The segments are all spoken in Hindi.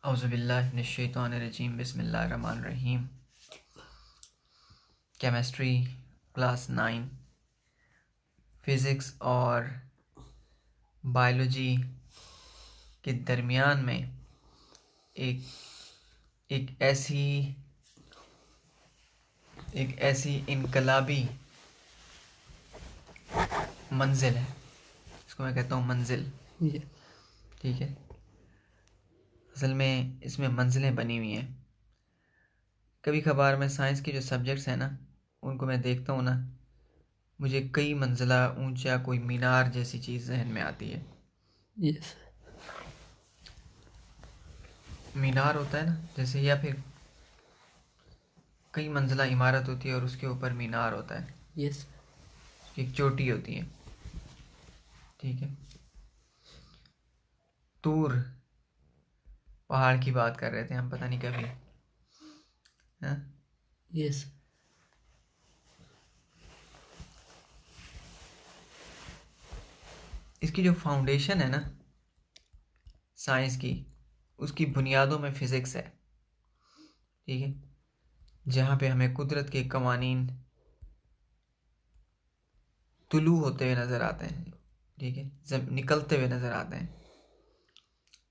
औज़ुबिल्लाहि मिनश्शैतानिर्रजीम बिस्मिल्लाहिर्रहमानिर्रहीम। केमिस्ट्री क्लास 9 फिज़िक्स और बायोलॉजी के दरमियान में एक ऐसी इनकलाबी मंजिल है, इसको मैं कहता हूँ मंजिल। ठीक है, असल में इसमें मंजिलें बनी हुई हैं। कभी कभार मैं साइंस के जो सब्जेक्ट्स हैं ना, उनको मैं देखता हूँ ना, मुझे कई मंजिला ऊंचा कोई मीनार जैसी चीज़ जहन में आती है। यस मीनार होता है ना जैसे, या फिर कई मंजिला इमारत होती है और उसके ऊपर मीनार होता है, यस एक चोटी होती है। ठीक है, तूर पहाड़ की बात कर रहे थे हम, पता नहीं कभी। हाँ, यस इसकी जो फाउंडेशन है ना साइंस की, उसकी बुनियादों में फिज़िक्स है। ठीक है, जहाँ पे हमें कुदरत के कवानीन तुलू होते हुए नज़र आते हैं। ठीक है, जब निकलते हुए नज़र आते हैं।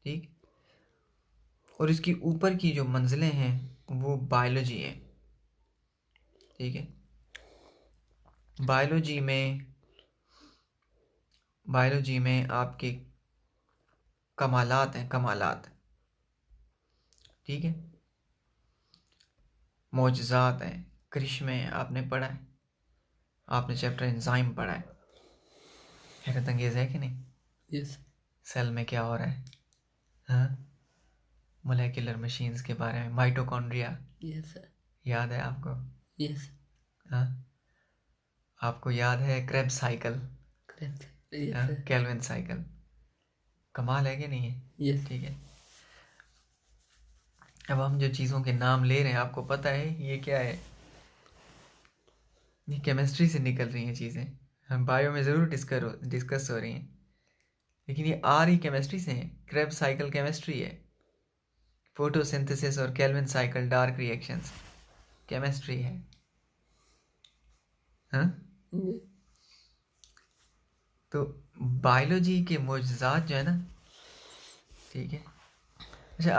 ठीक, और इसकी ऊपर की जो मंजिलें हैं वो बायोलॉजी है। ठीक है, बायोलॉजी में आपके कमालात हैं, कमालात। ठीक है, मौजज़ात हैं, करिश्मे हैं। आपने पढ़ा है, आपने चैप्टर एंजाइम पढ़ा है। हैरत अंगेज़ है कि नहीं? यस सेल में क्या हो रहा है। हाँ, मोलेकुलर मशीन्स के बारे में, माइटोकॉन्ड्रिया यस याद है आपको? यस हाँ, आपको याद है Krebs cycle, yes Calvin cycle? कमाल है कि नहीं है? यस ठीक है, अब हम जो चीज़ों के नाम ले रहे हैं, आपको पता है ये क्या है? ये केमिस्ट्री से निकल रही हैं चीज़ें। हम बायो में ज़रूर डिस्कस हो रही हैं, लेकिन ये आ रही केमिस्ट्री से है। क्रेब्स साइकिल केमिस्ट्री है, फोटोसिंथेसिस और Calvin cycle dark reactions chemistry है। हाँ, तो बायोलॉजी के मोजज़ात जो है ना, ठीक है। अच्छा,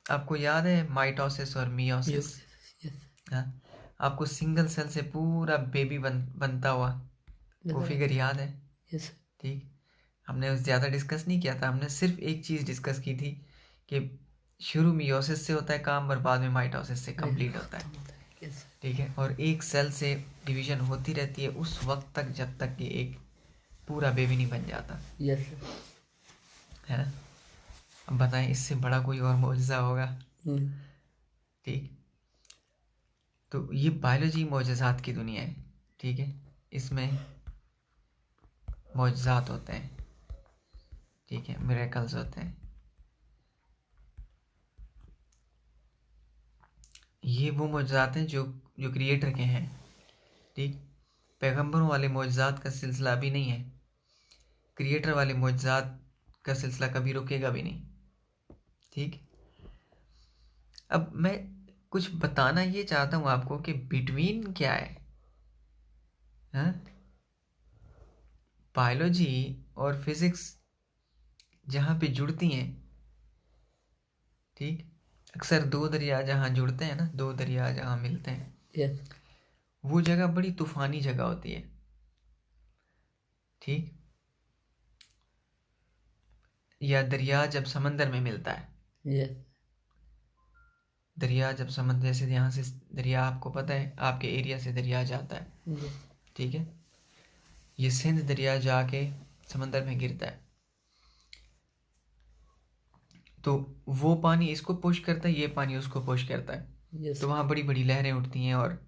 आपको याद है माइटोसिस और मियोसिस? हाँ, आपको सिंगल सेल से पूरा बेबी बनता हुआ वो फिगर याद है? यस ठीक, हमने ज़्यादा डिस्कस नहीं किया था, हमने सिर्फ एक चीज़ डिस्कस की थी कि शुरू मियोसिस से होता है काम और बाद में माइटोसिस से कंप्लीट होता है। यस ठीक है, और एक सेल से डिवीजन होती रहती है उस वक्त तक जब तक कि एक पूरा बेबी नहीं बन जाता यस है ना। अब बताएं, इससे बड़ा कोई और मौजज़ा होगा? ठीक, तो ये बायोलॉजी मौजज़ात की दुनिया है। ठीक है, इसमें मौजज़ात होते हैं। ठीक है, मिरेकल्स होते हैं। ये वो मौजज़ात हैं जो जो क्रिएटर के हैं। ठीक, पैगंबरों वाले मौजज़ात का सिलसिला अभी नहीं है, क्रिएटर वाले मौजज़ात का सिलसिला कभी रुकेगा भी नहीं। ठीक, अब मैं कुछ बताना ये चाहता हूँ आपको कि बिटवीन क्या है। हाँ, बायोलॉजी और फिज़िक्स जहाँ पे जुड़ती हैं, ठीक, अक्सर दो दरिया जहाँ जुड़ते हैं ना, दो दरिया जहाँ मिलते हैं, यस वो जगह बड़ी तूफ़ानी जगह होती है। ठीक, या दरिया जब समंदर में मिलता है, यस दरिया जब समंदर, जैसे यहाँ से दरिया, आपको पता है आपके एरिया से दरिया जाता है। यस ठीक है, ये सिंध दरिया जाके समंदर में गिरता है, तो वो पानी इसको पुश करता है, ये पानी उसको पुश करता है, यस तो वहाँ बड़ी बड़ी लहरें उठती हैं और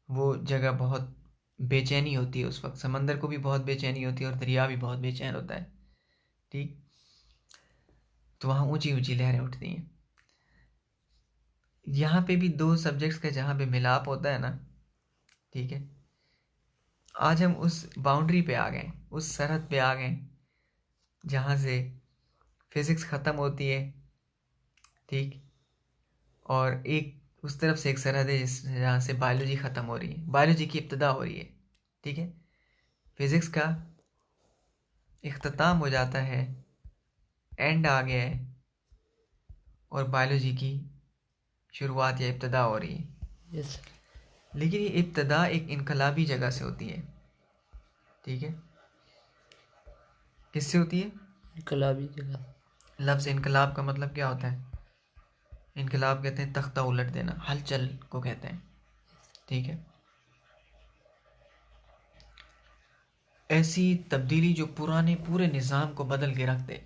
वो जगह बहुत बेचैनी होती है उस वक्त। समंदर को भी बहुत बेचैनी होती है और दरिया भी बहुत बेचैन होता है। ठीक, तो वहाँ ऊंची ऊंची लहरें उठती हैं। यहाँ पे भी दो सब्जेक्ट्स का जहाँ पे मिलाप होता है ना, ठीक है, आज हम उस बाउंड्री पे आ गए, उस सरहद पे आ गए जहाँ से फिज़िक्स ख़त्म होती है ठीक। और एक उस तरफ से एक सरहद है जहाँ से बायोलॉजी ख़त्म हो रही है, बायोलॉजी की इब्तिदा हो रही है। ठीक है, फिज़िक्स का इख्तिताम हो जाता है, एंड आ गया है, और बायोलॉजी की शुरुआत या इब्तिदा हो रही है। यस लेकिन ये इब्तिदा एक इनकलाबी जगह से होती है। ठीक है, किससे होती है? इनकलाबी जगह। लफ्ज़ इनकलाब का मतलब क्या होता है? इनकलाब कहते हैं तख्ता उलट देना, हलचल को कहते हैं। ठीक है, ऐसी तब्दीली जो पुराने पूरे निज़ाम को बदल के रख दे,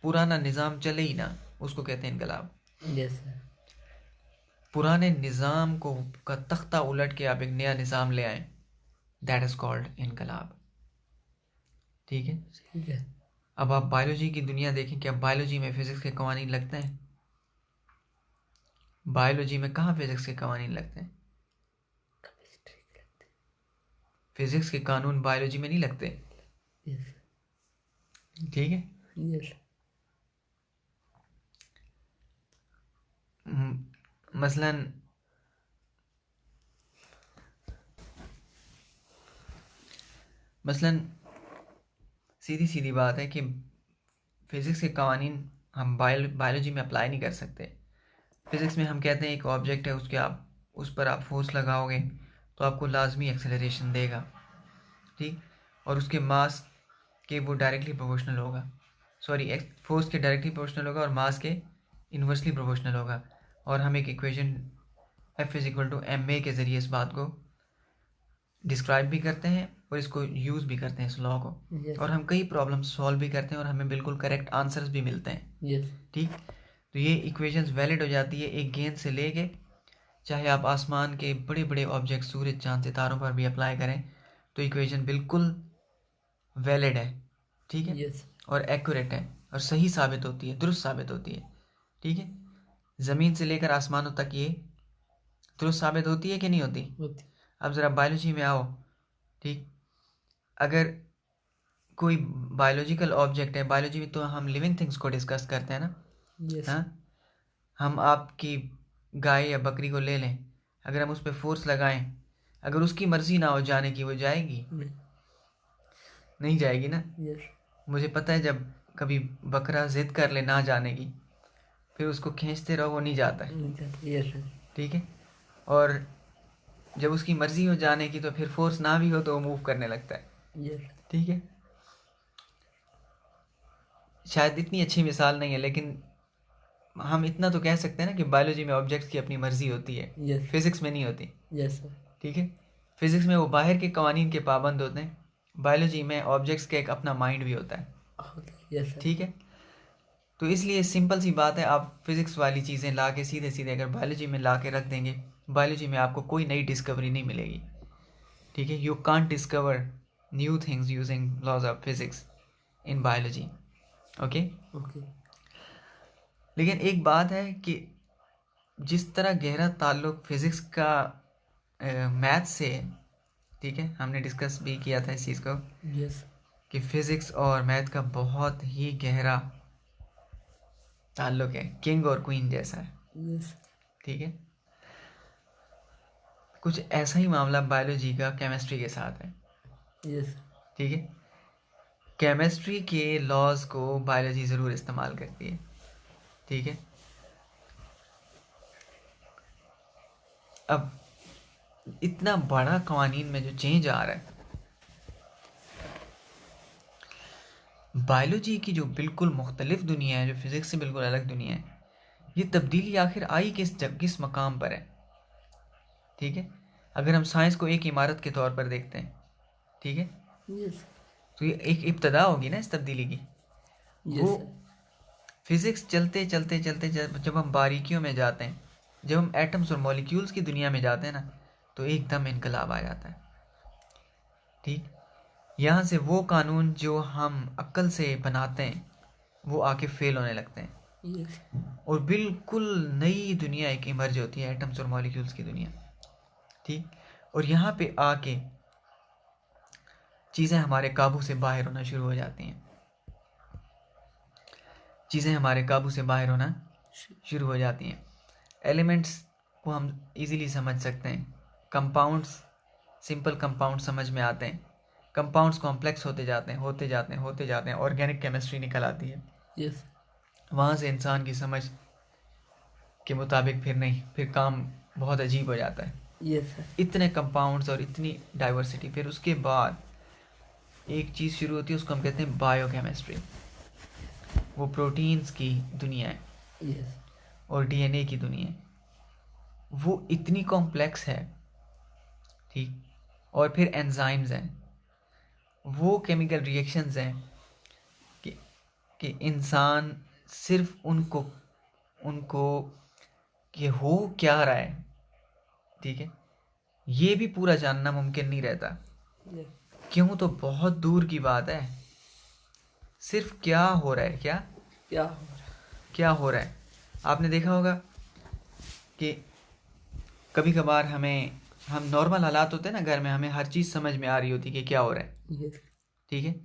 पुराना निज़ाम चले ही ना, उसको कहते हैं इनकलाब। Yes sir. पुराने निज़ाम को का तख्ता उलट के आप एक नया निज़ाम ले आए, दैट इज़ कॉल्ड इनकलाब। ठीक है, ठीक है। अब आप बायोलॉजी की दुनिया देखें, क्या बायोलॉजी में फिज़िक्स के कवानीन लगते हैं? बायोलॉजी में कहाँ फिज़िक्स के कवानीन लगते हैं? फिज़िक्स के कानून बायोलॉजी में नहीं लगते। यस ठीक है, यस मसलन मसलन सीधी सीधी बात है कि फिज़िक्स के कवानीन हम बायोलॉजी में अप्लाई नहीं कर सकते। फिज़िक्स में हम कहते हैं एक ऑब्जेक्ट है, उसके आप उस पर आप फोर्स लगाओगे तो आपको लाजमी एक्सेलरेशन देगा। ठीक, और उसके मास के वो डायरेक्टली प्रोपोर्शनल होगा, सॉरी फोर्स के डायरेक्टली प्रोपोर्शनल होगा और मास के इन्वर्सली प्रोपोर्शनल होगा। और हम एक इक्वेशन F=ma के ज़रिए इस बात को डिस्क्राइब भी करते हैं और इसको यूज़ भी करते हैं इस लॉ को। यस और हम कई प्रॉब्लम सॉल्व भी करते हैं और हमें बिल्कुल करेक्ट आंसर्स भी मिलते हैं। यस ठीक, तो ये इक्वेशंस वैलिड हो जाती है एक गेंद से लेके, चाहे आप आसमान के बड़े बड़े ऑब्जेक्ट सूरज चांद सितारों पर भी अप्लाई करें तो इक्वेशन बिल्कुल वैलिड है। ठीक है, यस और एक्यूरेट है और सही साबित होती है, दुरुस्त साबित होती है। ठीक है, ज़मीन से लेकर आसमानों तक ये दुरुस्त साबित होती है कि नहीं होती? होती। अब ज़रा बायोलॉजी में आओ। ठीक, अगर कोई बायोलॉजिकल ऑब्जेक्ट है, बायोलॉजी में तो हम लिविंग थिंग्स को डिस्कस करते हैं ना। यस हाँ, हम आपकी गाय या बकरी को ले लें, अगर हम उस पर फोर्स लगाएं, अगर उसकी मर्जी ना हो जाने की, वो जाएगी? नहीं जाएगी ना। यस मुझे पता है जब कभी बकरा जिद कर ले ना जाने की, फिर उसको खींचते रहो, वो नहीं जाता है। यस ठीक है, और जब उसकी मर्जी हो जाने की तो फिर फोर्स ना भी हो तो वो मूव करने लगता है। यस ठीक है, शायद इतनी अच्छी मिसाल नहीं है, लेकिन हम इतना तो कह सकते हैं ना कि बायोलॉजी में ऑब्जेक्ट्स की अपनी मर्जी होती है, यस फिजिक्स में नहीं होती। यस ठीक है, फिजिक्स में वो बाहर के कवानीन के पाबंद होते हैं, बायोलॉजी में ऑब्जेक्ट्स का एक अपना माइंड भी होता है। यस ठीक है, तो इसलिए सिंपल सी बात है, आप फिजिक्स वाली चीज़ें ला के सीधे सीधे अगर बायोलॉजी में ला के रख देंगे, बायोलॉजी में आपको कोई नई डिस्कवरी नहीं मिलेगी। ठीक है, you can't discover new things using laws of physics in biology. Okay, okay. लेकिन एक बात है कि जिस तरह गहरा ताल्लुक फिज़िक्स का मैथ से है, ठीक है, हमने डिस्कस भी किया था इस चीज़ को यस कि फिज़िक्स और मैथ का बहुत ही गहरा ताल्लुक है, किंग और क्वीन जैसा है। यस ठीक है, कुछ ऐसा ही मामला बायोलॉजी का केमिस्ट्री के साथ है। यस ठीक है, केमिस्ट्री के लॉज को बायोलॉजी ज़रूर इस्तेमाल करती है। ठीक है, अब इतना बड़ा कवानीन में जो चेंज आ रहा है, बायोलॉजी की जो बिल्कुल मुख्तलिफ दुनिया है, जो फिज़िक्स से बिल्कुल अलग दुनिया है, ये तब्दीली आखिर आई किस मकाम पर है? ठीक है, अगर हम साइंस को एक इमारत के तौर पर देखते हैं, ठीक है, यस तो ये एक इब्तदा होगी ना इस तब्दीली की। वो यस फिज़िक्स चलते चलते चलते जब हम बारीकियों में जाते हैं, जब हम एटम्स और मॉलिक्यूल्स की दुनिया में जाते हैं ना, तो एकदम इनकलाब आ जाता है। ठीक, यहाँ से वो कानून जो हम अक्ल से बनाते हैं वो आके फेल होने लगते हैं यस और बिल्कुल नई दुनिया एक इमर्ज होती है, एटम्स और मॉलिक्यूल्स की दुनिया। ठीक, और यहाँ पे आके चीज़ें हमारे काबू से बाहर होना शुरू हो जाती हैं, चीज़ें हमारे काबू से बाहर होना शुरू हो जाती हैं। एलिमेंट्स को हम इजीली समझ सकते हैं, कंपाउंड्स सिंपल कंपाउंड समझ में आते हैं, कंपाउंड्स कॉम्प्लेक्स होते जाते हैं, ऑर्गेनिक केमिस्ट्री निकल आती है। यस वहाँ से इंसान की समझ के मुताबिक फिर काम बहुत अजीब हो जाता है। यस सर इतने कंपाउंड्स और इतनी डाइवर्सिटी। फिर उसके बाद एक चीज़ शुरू होती है, उसको हम कहते हैं बायोकेमिस्ट्री। वो प्रोटीन्स की दुनिया है यस और डीएनए की दुनिया है। वो इतनी कॉम्प्लेक्स है, ठीक। और फिर एंजाइम्स हैं, वो केमिकल रिएक्शंस हैं कि इंसान सिर्फ उनको कि हो क्या रहा है, ठीक है, ये भी पूरा जानना मुमकिन नहीं रहता। यस क्यों? तो बहुत दूर की बात है। सिर्फ क्या हो रहा है, क्या हो रहा है। आपने देखा होगा कि कभी कभार हम नॉर्मल हालात होते हैं ना घर में, हमें हर चीज़ समझ में आ रही होती है कि क्या हो रहा है, यस ठीक है,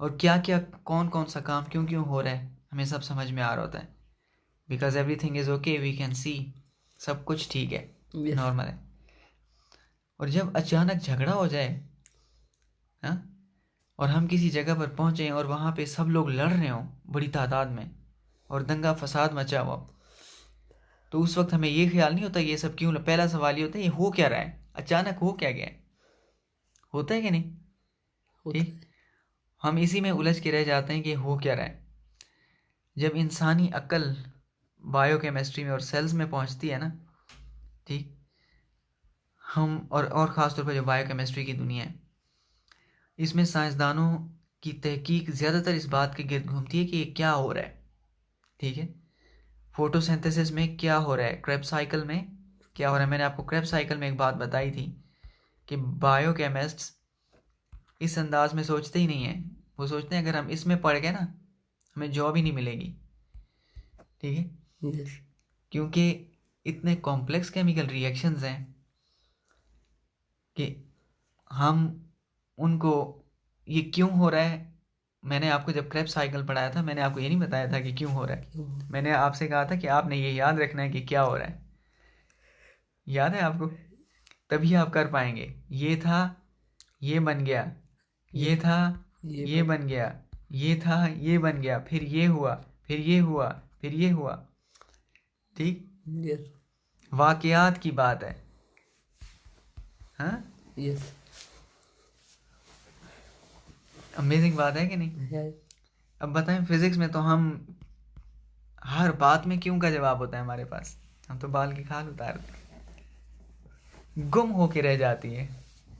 और क्या क्या कौन कौन सा काम क्यों क्यों हो रहा है, हमें सब समझ में आ रहा होता है। Because everything is okay, we can see, सब कुछ ठीक है, Yes. नॉर्मल है। और जब अचानक झगड़ा हो जाए, हाँ, और हम किसी जगह पर पहुंचे और वहाँ पे सब लोग लड़ रहे हों बड़ी तादाद में और दंगा फसाद मचा हुआ, तो उस वक्त हमें ये ख्याल नहीं होता ये सब क्यों। पहला सवाल ये होता है ये हो क्या रहा है, अचानक हो क्या गया है, होता है कि नहीं, होता ठीक। हम इसी में उलझ के रह जाते हैं कि हो क्या रहा है। जब इंसानी अक्ल बायोकेमिस्ट्री में और सेल्स में पहुंचती है ना, ठीक, हम और ख़ास तौर पर जो बायोकेमिस्ट्री की दुनिया है, इसमें साइंसदानों की तहकीक ज़्यादातर इस बात के गिर्द घूमती है कि ये क्या हो रहा है, ठीक है। फोटोसिंथेसिस में क्या हो रहा है, क्रेब्स साइकिल में क्या हो रहा है। मैंने आपको क्रेब्स साइकिल में एक बात बताई थी कि बायोकेमिस्ट्स इस अंदाज में सोचते ही नहीं है। वो सोचते हैं अगर हम इसमें पढ़ गए ना, हमें जॉब ही नहीं मिलेगी, ठीक है, Yes. क्योंकि इतने कॉम्प्लेक्स केमिकल रिएक्शंस हैं कि हम उनको, ये क्यों हो रहा है। मैंने आपको जब क्रेब्स साइकिल पढ़ाया था, मैंने आपको ये नहीं बताया था कि क्यों हो रहा है। मैंने आपसे कहा था कि आपने ये याद रखना है कि क्या हो रहा है। याद है आपको? तभी आप कर पाएंगे। ये था, ये बन गया, ये था, ये बन गया, ये था, ये बन गया, फिर ये हुआ, फिर ये हुआ, फिर ये हुआ, ठीक। Yes. वाकयात की बात है, हाँ, Yes. अमेजिंग बात है कि नहीं। है अब बताएं, फिजिक्स में तो हम हर बात में क्यों का जवाब होता है हमारे पास। हम तो बाल की खाल उतारते हैं, गुम होके रह जाती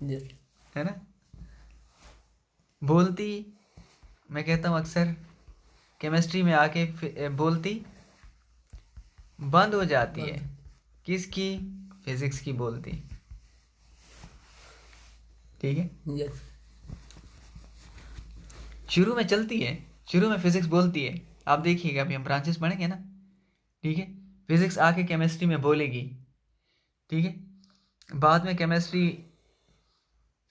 Yes. है ना। बोलती, मैं कहता हूँ अक्सर, केमिस्ट्री में आके बोलती बंद हो जाती है। किसकी? फिजिक्स की बोलती, ठीक है। Yes. शुरू में चलती है, शुरू में फिजिक्स बोलती है। आप देखिएगा, अभी हम ब्रांचेस पढ़ेंगे ना, ठीक है, फिजिक्स आके केमिस्ट्री में बोलेगी, ठीक है। बाद में केमिस्ट्री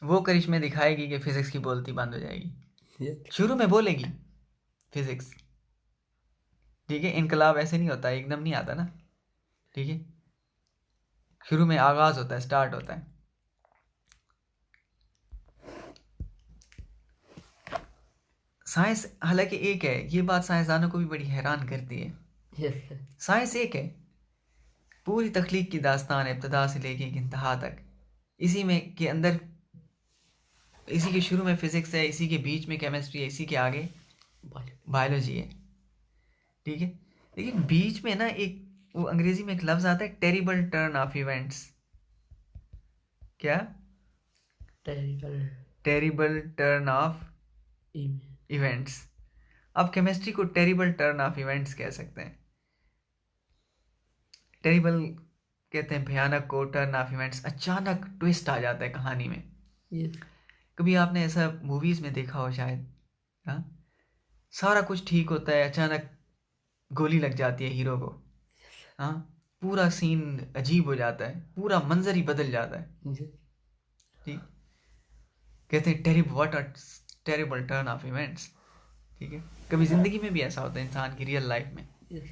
वो करिश्मे दिखाएगी कि फिजिक्स की बोलती बंद हो जाएगी। Yes. शुरू में बोलेगी फिजिक्स, ठीक है। इनकलाब ऐसे नहीं होता, एकदम नहीं आता ना, ठीक है। शुरू में आगाज होता है, स्टार्ट होता है। साइंस हालांकि एक है, ये बात साइंसदानों को भी बड़ी हैरान करती है। Yes. sir. साइंस एक है, पूरी तख्लीक की दास्तान है, इब्तदा से लेके एक इंतहा तक। इसी में के अंदर, इसी के शुरू में फिजिक्स है, इसी के बीच में केमिस्ट्री है, इसी के आगे बायोलॉजी है, ठीक है। लेकिन बीच में ना एक, वो अंग्रेजी में एक लफ्ज आता है, टेरिबल टर्न ऑफ इवेंट्स। क्या? Terrible. Terrible turn off Email. Events. अब केमिस्ट्री को टेरिबल टर्न ऑफ इवेंट्स कह सकते हैं। टेरिबल कहते हैं भयानक को, टर्न ऑफ इवेंट्स अचानक ट्विस्ट आ जाता है कहानी में। Yes. कभी आपने ऐसा मूवीज में देखा हो शायद, हाँ, सारा कुछ ठीक होता है, अचानक गोली लग जाती है हीरो को, हाँ, पूरा सीन अजीब हो जाता है, पूरा मंजर ही बदल जाता है, Yes. ठीक। कहते हैं टेरिबल टर्न ऑफ इवेंट्स, ठीक है। कभी जिंदगी में भी ऐसा होता है इंसान की रियल लाइफ में, Yes.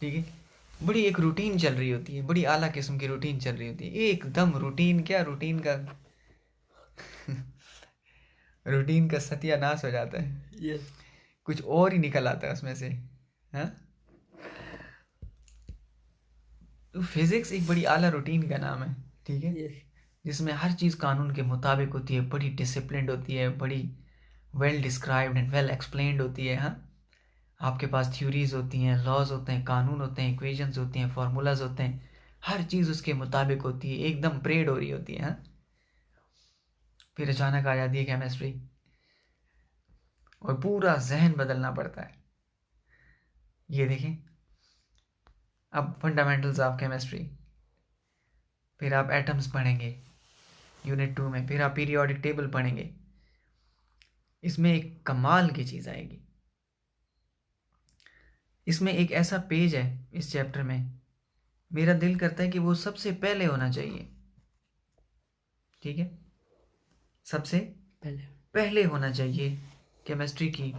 ठीक है। बड़ी एक रूटीन चल रही होती है, बड़ी आला किस्म की रूटीन चल रही होती है, एकदम रूटीन, क्या रूटीन का रूटीन का सत्यानाश हो जाता है, यस कुछ और ही निकल आता है उसमें से। हाँ, तो फिजिक्स एक बड़ी आला रूटीन का नाम है, ठीक है, यस जिसमें हर चीज़ कानून के मुताबिक होती है, बड़ी डिसिप्लिन्ड होती है, बड़ी well described and well explained होती है। हाँ, आपके पास थ्योरीज होती हैं, लॉज होते हैं, कानून होते हैं, इक्वेशंस होती हैं, फार्मूलाज होते हैं, हर चीज़ उसके मुताबिक होती है, एकदम परेड हो रही होती है। हाँ, फिर अचानक आ जाती है केमिस्ट्री और पूरा जहन बदलना पड़ता है। ये देखें, अब फंडामेंटल्स ऑफ केमिस्ट्री, फिर आप एटम्स पढ़ेंगे यूनिट 2 में, फिर आप पीरियोडिक टेबल पढ़ेंगे। इसमें एक कमाल की चीज़ आएगी, इसमें एक ऐसा पेज है इस चैप्टर में, मेरा दिल करता है कि वो सबसे पहले होना चाहिए, ठीक है, सबसे पहले पहले होना चाहिए, केमिस्ट्री की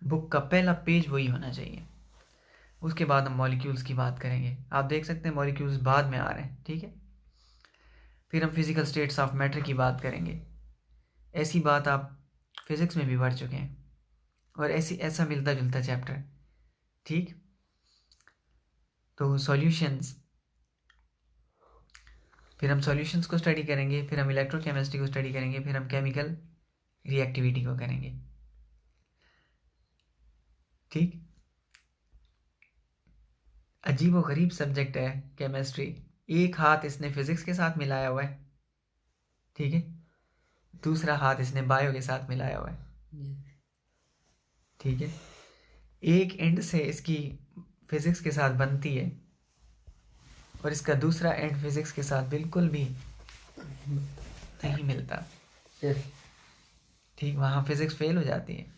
बुक का पहला पेज वही होना चाहिए। उसके बाद हम मॉलिक्यूल्स की बात करेंगे, आप देख सकते हैं मॉलिक्यूल्स बाद में आ रहे हैं, ठीक है। फिर हम फिजिकल स्टेट्स ऑफ मैटर की बात करेंगे, ऐसी बात आप फिजिक्स में भी पढ़ चुके हैं, और ऐसा मिलता जुलता चैप्टर, ठीक। तो सॉल्यूशंस, फिर हम सॉल्यूशंस को स्टडी करेंगे, फिर हम इलेक्ट्रोकेमिस्ट्री को स्टडी करेंगे, फिर हम केमिकल रिएक्टिविटी को करेंगे, ठीक। अजीब व गरीब सब्जेक्ट है केमिस्ट्री, एक हाथ इसने फिजिक्स के साथ मिलाया हुआ है, ठीक है, दूसरा हाथ इसने बायो के साथ मिलाया हुआ है, यस ठीक है। एक एंड से इसकी फिजिक्स के साथ बनती है और इसका दूसरा एंड फिजिक्स के साथ बिल्कुल भी नहीं मिलता, यस ठीक, वहाँ फिजिक्स फेल हो जाती है।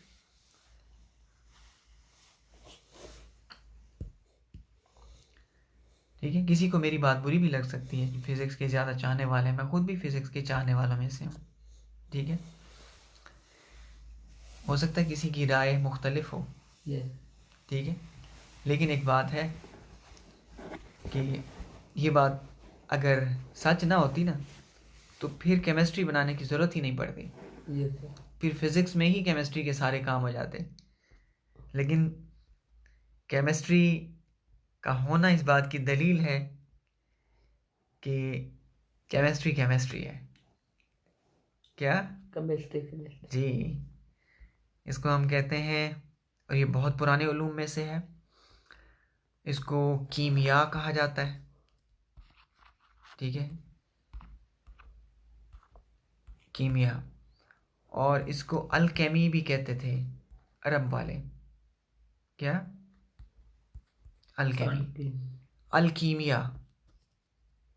ठीक है, किसी को मेरी बात बुरी भी लग सकती है, फिजिक्स के ज़्यादा चाहने वाले हैं, मैं खुद भी फिजिक्स के चाहने वालों में से हूँ, ठीक है। हो सकता है किसी की राय मुख्तलिफ हो, यस ठीक है, लेकिन एक बात है कि ये बात अगर सच ना होती ना, तो फिर केमिस्ट्री बनाने की ज़रूरत ही नहीं पड़ती, यस फिर फिज़िक्स में ही केमिस्ट्री के सारे काम हो जाते। लेकिन केमिस्ट्री का होना इस बात की दलील है कि केमिस्ट्री केमिस्ट्री है, क्या केमिस्ट्री केमिस्ट्री जी, इसको हम कहते हैं, और ये बहुत पुराने उलूम में से है, इसको कीमिया कहा जाता है, ठीक है, कीमिया। और इसको अलकेमी भी कहते थे अरब वाले, क्या, अलकेमी, अलकीमिया,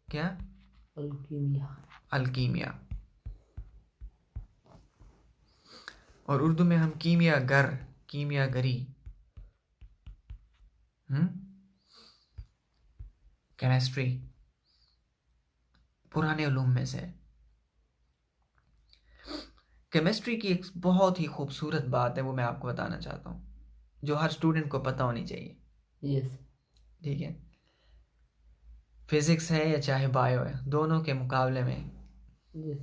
क्या, अल्कीमिया अलकीमिया। और उर्दू में हम कीमिया गर, कीमिया गरी, केमिस्ट्री पुराने उलूम में से। केमिस्ट्री की एक बहुत ही खूबसूरत बात है, वो मैं आपको बताना चाहता हूँ, जो हर स्टूडेंट को पता होनी चाहिए, यस ठीक है। फिजिक्स है या चाहे बायो है, दोनों के मुकाबले में यस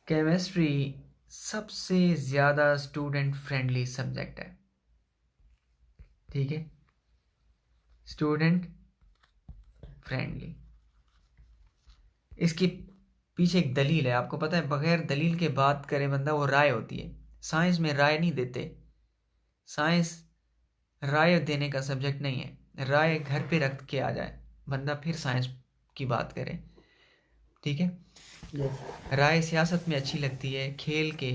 केमिस्ट्री सबसे ज़्यादा स्टूडेंट फ्रेंडली सब्जेक्ट है, ठीक है, स्टूडेंट फ्रेंडली। इसके पीछे एक दलील है, आपको पता है, बगैर दलील के बात करे बंदा वो राय होती है, साइंस में राय नहीं देते, साइंस राय देने का सब्जेक्ट नहीं है, राय घर पे रख के आ जाए बंदा फिर साइंस की बात करे, ठीक है। यस राय सियासत में अच्छी लगती है, खेल के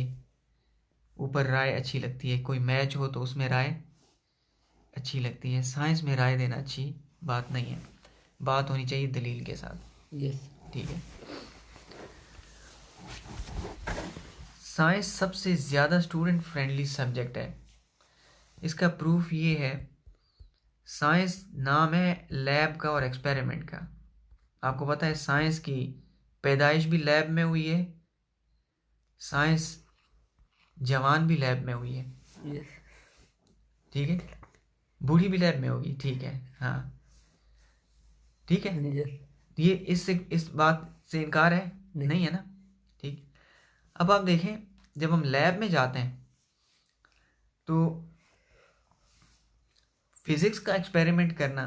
ऊपर राय अच्छी लगती है, कोई मैच हो तो उसमें राय अच्छी लगती है, साइंस में राय देना अच्छी बात नहीं है, बात होनी चाहिए दलील के साथ, यस ठीक है। साइंस सबसे ज़्यादा स्टूडेंट फ्रेंडली सब्जेक्ट है, इसका प्रूफ ये है, साइंस नाम है लैब का और एक्सपेरिमेंट का, आपको पता है साइंस की पैदाइश भी लैब में हुई है, साइंस जवान भी लैब में हुई है, यस ठीक है, बूढ़ी भी लैब में होगी, ठीक है, हाँ, ठीक है, यस। ये इस बात से इनकार है नहीं है ना। ठीक, अब आप देखें जब हम लैब में जाते हैं तो फिजिक्स का एक्सपेरिमेंट करना,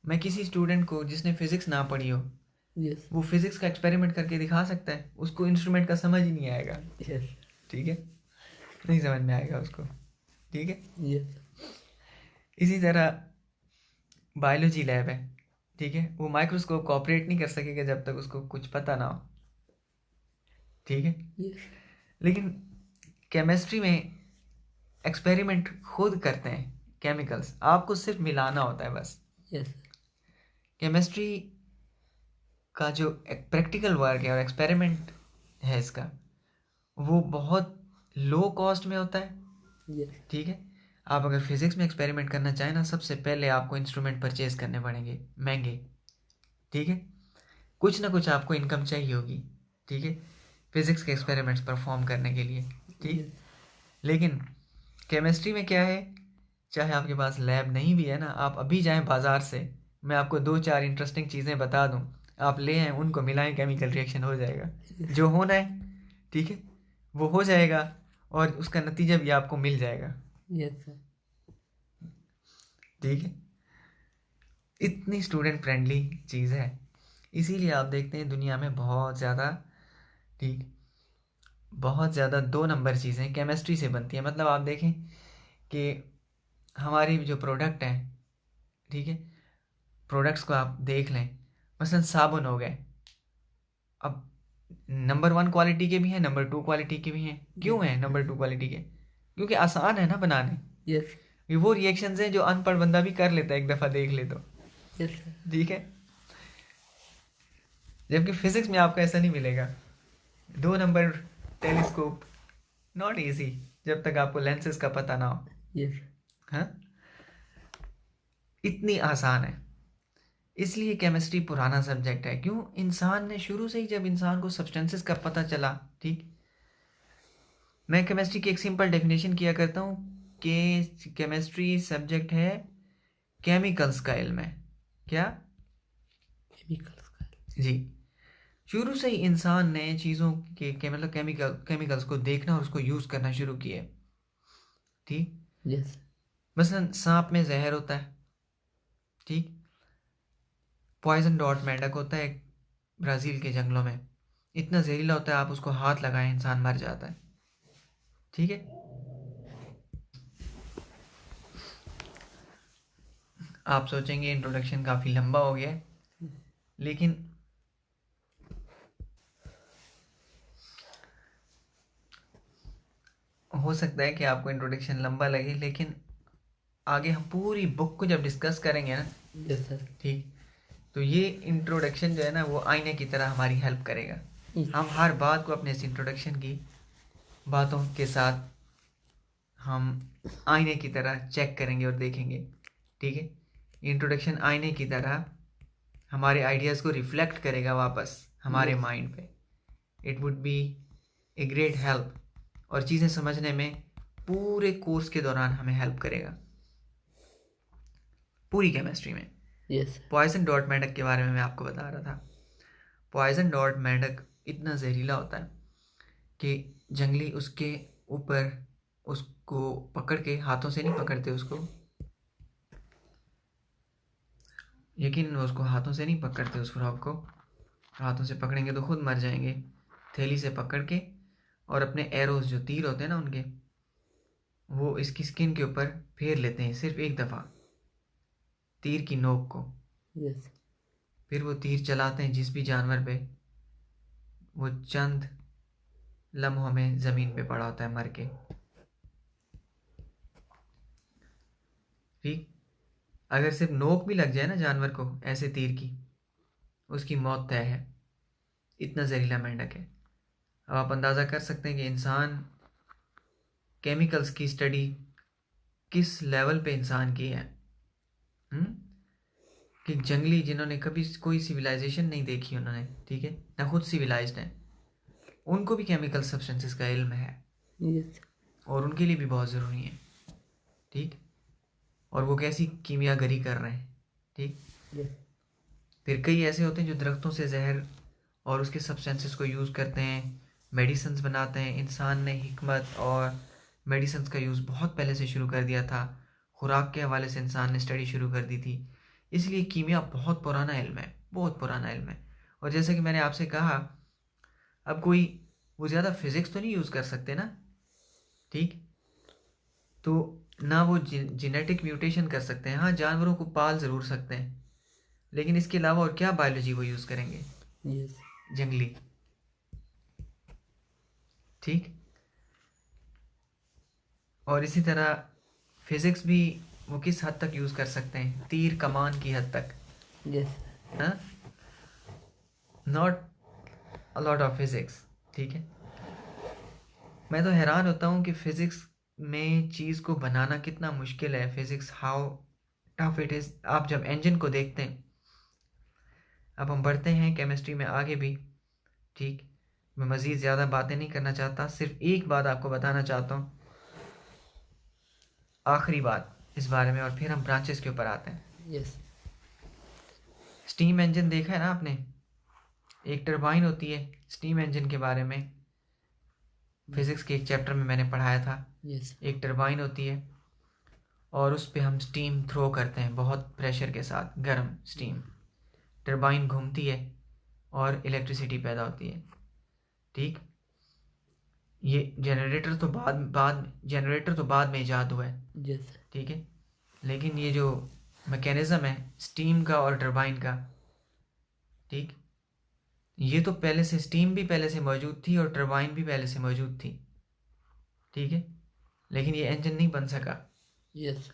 मैं किसी स्टूडेंट को जिसने फिजिक्स ना पढ़ी हो यस। वो फिजिक्स का एक्सपेरिमेंट करके दिखा सकता है, उसको इंस्ट्रूमेंट का समझ ही नहीं आएगा। यस। ठीक है, नहीं समझ में आएगा उसको। ठीक है, यस। इसी तरह बायोलॉजी लैब है, ठीक है, वो माइक्रोस्कोप को ऑपरेट नहीं कर सकेगा जब तक उसको कुछ पता ना हो। ठीक है, यस। लेकिन केमिस्ट्री में एक्सपेरिमेंट खुद करते हैं केमिकल्स, आपको सिर्फ मिलाना होता है बस। यस। केमिस्ट्री का जो प्रैक्टिकल वर्क है और एक्सपेरिमेंट है इसका, वो बहुत लो कॉस्ट में होता है। यस। ठीक है, आप अगर फिजिक्स में एक्सपेरिमेंट करना चाहें ना, सबसे पहले आपको इंस्ट्रूमेंट परचेज करने पड़ेंगे महंगे। ठीक है, कुछ ना कुछ आपको इनकम चाहिए होगी। ठीक है, फिजिक्स के एक्सपेरिमेंट्स परफॉर्म करने के लिए। ठीक, लेकिन केमिस्ट्री में क्या है, चाहे आपके पास लैब नहीं भी है ना, आप अभी जाएं बाजार से, मैं आपको 2-4 इंटरेस्टिंग चीज़ें बता दूं, आप ले आएँ, उनको मिलाएं, केमिकल रिएक्शन हो जाएगा जो होना है। ठीक है, वो हो जाएगा और उसका नतीजा भी आपको मिल जाएगा। Yes sir. ठीक है, इतनी स्टूडेंट फ्रेंडली चीज़ है, इसीलिए आप देखते हैं दुनिया में बहुत ज़्यादा, ठीक, बहुत ज़्यादा 2 नंबर चीज़ें केमिस्ट्री से बनती हैं। मतलब आप देखें कि हमारी जो प्रोडक्ट हैं, ठीक है, प्रोडक्ट्स को आप देख लें, मसलन साबुन हो गए, अब नंबर 1 क्वालिटी के भी हैं, नंबर 2 क्वालिटी के भी हैं। क्यों हैं नंबर 2 क्वालिटी के? क्योंकि आसान है ना बनाने। यस। ये वो रिएक्शंस हैं जो अनपढ़ बंदा भी कर लेता है, एक दफ़ा देख ले तो। Yes sir. ठीक है, जबकि फिजिक्स में आपको ऐसा नहीं मिलेगा। 2 नंबर टेलीस्कोप नॉट इजी जब तक आपको लेंसेज का पता ना हो। यस। हाँ, इतनी आसान है, इसलिए केमिस्ट्री पुराना सब्जेक्ट है। क्यों? इंसान ने शुरू से ही, जब इंसान को सब्सटेंसेस का पता चला, ठीक, मैं केमिस्ट्री की एक सिंपल डेफिनेशन किया करता हूँ कि केमिस्ट्री सब्जेक्ट है केमिकल्स का इल्म है। क्या? केमिकल्स का। जी, शुरू से ही इंसान ने चीज़ों के मतलब केमिकल्स को देखना और उसको यूज़ करना शुरू किया। ठीक, यस। मसलन सांप में जहर होता है, ठीक, पॉइजन डॉट मेंढक होता है ब्राज़ील के जंगलों में, इतना जहरीला होता है, आप उसको हाथ लगाएं इंसान मर जाता है। ठीक है, आप सोचेंगे इंट्रोडक्शन काफ़ी लंबा हो गया है, लेकिन हो सकता है कि आपको इंट्रोडक्शन लंबा लगे, लेकिन आगे हम पूरी बुक को जब डिस्कस करेंगे ना, यस सर। ठीक, तो ये इंट्रोडक्शन जो है ना, वो आईने की तरह हमारी हेल्प करेगा। हम हर बात को अपने इस इंट्रोडक्शन की बातों के साथ हम आईने की तरह चेक करेंगे और देखेंगे। ठीक है, इंट्रोडक्शन आईने की तरह हमारे आइडियाज़ को रिफ्लेक्ट करेगा वापस हमारे माइंड पे। It would be a great help, और चीज़ें समझने में पूरे कोर्स के दौरान हमें हेल्प करेगा, पूरी केमिस्ट्री में। यस। पॉइजन डॉट मेंढक के बारे में मैं आपको बता रहा था। पॉइजन डॉट मेंढक इतना जहरीला होता है कि जंगली उसके ऊपर, उसको पकड़ के, हाथों से नहीं पकड़ते उसको, यकीन, उसको हाथों से नहीं पकड़ते, उस फ्रॉग को हाथों से पकड़ेंगे तो खुद मर जाएंगे। थैली से पकड़ के और अपने एरोज, जो तीर होते हैं ना उनके, वो इसकी स्किन के ऊपर फेर लेते हैं सिर्फ एक दफ़ा तीर की नोक को। यस। फिर वो तीर चलाते हैं जिस भी जानवर पे, वो चंद लम्हों में ज़मीन पे पड़ा होता है मर के। ठीक, अगर सिर्फ नोक भी लग जाए ना जानवर को ऐसे तीर की, उसकी मौत तय है, इतना जहरीला मेंढक है। अब आप अंदाज़ा कर सकते हैं कि इंसान केमिकल्स की स्टडी किस लेवल पे इंसान की है। कि जंगली, जिन्होंने कभी कोई सिविलाइजेशन नहीं देखी उन्होंने, ठीक है, ना खुद सिविलाइज्ड हैं, उनको भी केमिकल सब्सटेंसेस का इल्म है, यस। और उनके लिए भी बहुत ज़रूरी है। ठीक, और वो कैसी कीमियागरी कर रहे हैं। ठीक, यस। फिर कई ऐसे होते हैं जो दरख्तों से जहर और उसके सब्सटेंसेस को यूज़ करते हैं, मेडिसिन्स बनाते हैं। इंसान ने हिकमत और मेडिसिन्स का यूज़ बहुत पहले से शुरू कर दिया था। खुराक के हवाले से इंसान ने स्टडी शुरू कर दी थी। इसलिए कीमिया बहुत पुराना इल्म है, बहुत पुराना इल्म है। और जैसे कि मैंने आपसे कहा, अब कोई वो ज़्यादा फिज़िक्स तो नहीं यूज़ कर सकते ना, ठीक? तो ना वो जेनेटिक म्यूटेशन कर सकते हैं। हाँ, जानवरों को पाल ज़रूर सकते हैं, लेकिन इसके अलावा और क्या बायोलॉजी वो यूज़ करेंगे? यस जंगली, ठीक। और इसी तरह फिज़िक्स भी वो किस हद तक यूज़ कर सकते हैं? तीर कमान की हद तक। यस हाँ, not a lot of physics, ठीक है। मैं तो हैरान होता हूँ कि फ़िज़िक्स में चीज़ को बनाना कितना मुश्किल है। Physics how tough it is. आप जब इंजन को देखते हैं, अब हम बढ़ते हैं केमिस्ट्री में आगे भी, ठीक। मैं मज़ीद ज़्यादा बातें नहीं करना चाहता, सिर्फ एक बात आपको बताना चाहता हूँ, आखिरी बात इस बारे में, और फिर हम ब्रांचेस के ऊपर आते हैं। यस स्टीम इंजन देखा है ना आपने? एक टरबाइन होती है स्टीम इंजन के बारे में, फिज़िक्स के एक चैप्टर में मैंने पढ़ाया था। यस एक टरबाइन होती है और उस पे हम स्टीम थ्रो करते हैं बहुत प्रेशर के साथ, गर्म स्टीम। टरबाइन घूमती है और इलेक्ट्रिसिटी पैदा होती है, ठीक। ये जनरेटर तो बाद में इजाद हुआ है, यस ठीक है। लेकिन ये जो मैकेनिज़्म है स्टीम का और टरबाइन का, ठीक, ये तो पहले से, स्टीम भी पहले से मौजूद थी और टरबाइन भी पहले से मौजूद थी, ठीक है। लेकिन ये इंजन नहीं बन सका। यस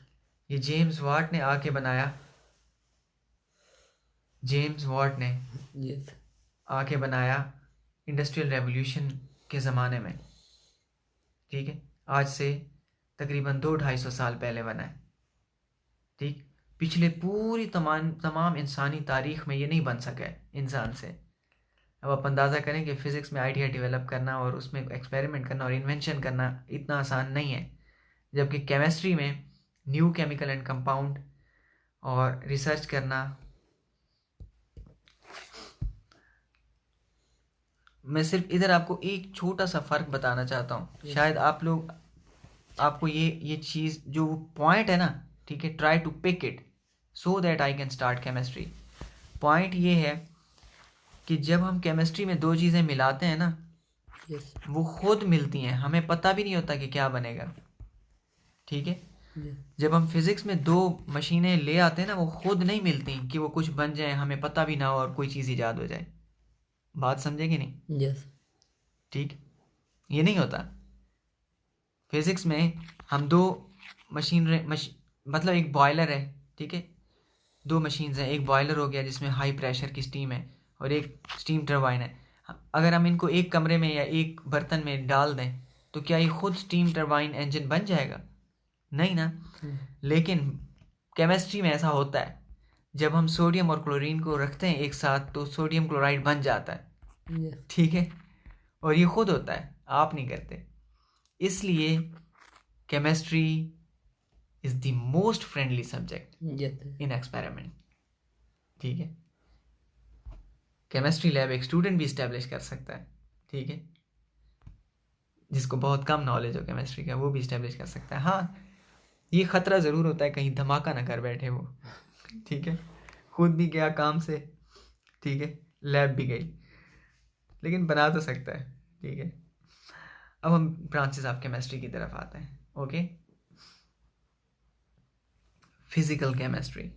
ये जेम्स वाट ने आके बनाया, जेम्स वाट ने यस आके बनाया इंडस्ट्रियल रेवोल्यूशन के ज़माने में, ठीक है। आज से तकरीबन 200-250 साल पहले बना है, ठीक। पिछले पूरी तमाम इंसानी तारीख में ये नहीं बन सका है इंसान से। अब आप अंदाज़ा करें कि फ़िज़िक्स में आइडिया डेवलप करना और उसमें एक्सपेरिमेंट करना और इन्वेंशन करना इतना आसान नहीं है, जबकि केमिस्ट्री में न्यू केमिकल एंड कंपाउंड और रिसर्च करना। मैं सिर्फ इधर आपको एक छोटा सा फ़र्क बताना चाहता हूँ, शायद आपको ये चीज़ जो पॉइंट है ना, ठीक है, try to pick it so that I can start chemistry. Point ये है कि जब हम केमिस्ट्री में दो चीज़ें मिलाते हैं ना, यस वो खुद मिलती हैं, हमें पता भी नहीं होता कि क्या बनेगा, ठीक है। जब हम फिज़िक्स में दो मशीनें ले आते हैं ना, वो खुद नहीं मिलती कि वो कुछ बन जाए, हमें पता भी ना हो और कोई चीज़ ईजाद हो जाए। बात समझे कि नहीं? यस ठीक, ये नहीं होता। फिज़िक्स में हम दो मतलब एक बॉयलर है, ठीक है, दो मशीन्स हैं। एक बॉयलर हो गया जिसमें हाई प्रेशर की स्टीम है और एक स्टीम टरबाइन है। अगर हम इनको एक कमरे में या एक बर्तन में डाल दें तो क्या ये खुद स्टीम टरबाइन इंजन बन जाएगा? नहीं ना। लेकिन केमिस्ट्री में ऐसा होता है, जब हम सोडियम और क्लोरीन को रखते हैं एक साथ तो सोडियम क्लोराइड बन जाता है, ठीक है। और ये खुद होता है, आप नहीं करते। इसलिए chemistry is the most friendly subject in experiment, ठीक है। केमिस्ट्री लैब एक स्टूडेंट भी इस्टेब्लिश कर सकता है, ठीक है, जिसको बहुत कम नॉलेज हो केमिस्ट्री का, वो भी इस्टेब्लिश कर सकता है। हाँ, ये ख़तरा ज़रूर होता है कहीं धमाका ना कर बैठे वो, ठीक है। खुद भी गया काम से, ठीक है, लैब भी गई, लेकिन बना तो सकता है, ठीक है। अब हम ब्रांचेस ऑफ केमिस्ट्री की तरफ आते हैं, ओके। फिजिकल केमिस्ट्री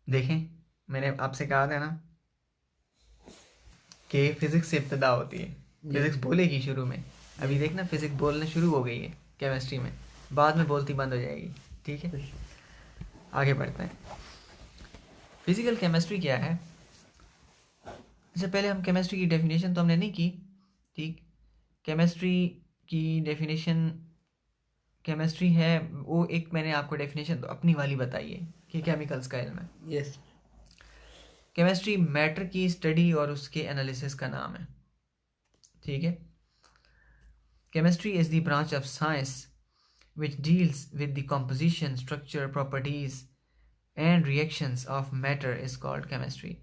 देखें, मैंने आपसे कहा था ना कि फिजिक्स से इब्तदा होती है, फिजिक्स बोलेगी शुरू में। अभी देखना फिजिक्स बोलना शुरू हो गई है केमिस्ट्री में, बाद में बोलती बंद हो जाएगी, ठीक है। आगे बढ़ते हैं। फिजिकल केमिस्ट्री क्या है? इससे पहले हम केमिस्ट्री की डेफिनेशन तो हमने नहीं की, ठीक। केमिस्ट्री की डेफिनेशन, केमिस्ट्री है वो, एक मैंने आपको डेफिनेशन तो अपनी वाली बताई है कि केमिकल्स का इल्म है। यस केमिस्ट्री मैटर की स्टडी और उसके एनालिसिस का नाम है, ठीक है। Chemistry is the branch of science which deals with the composition, structure, properties and reactions of matter is called chemistry.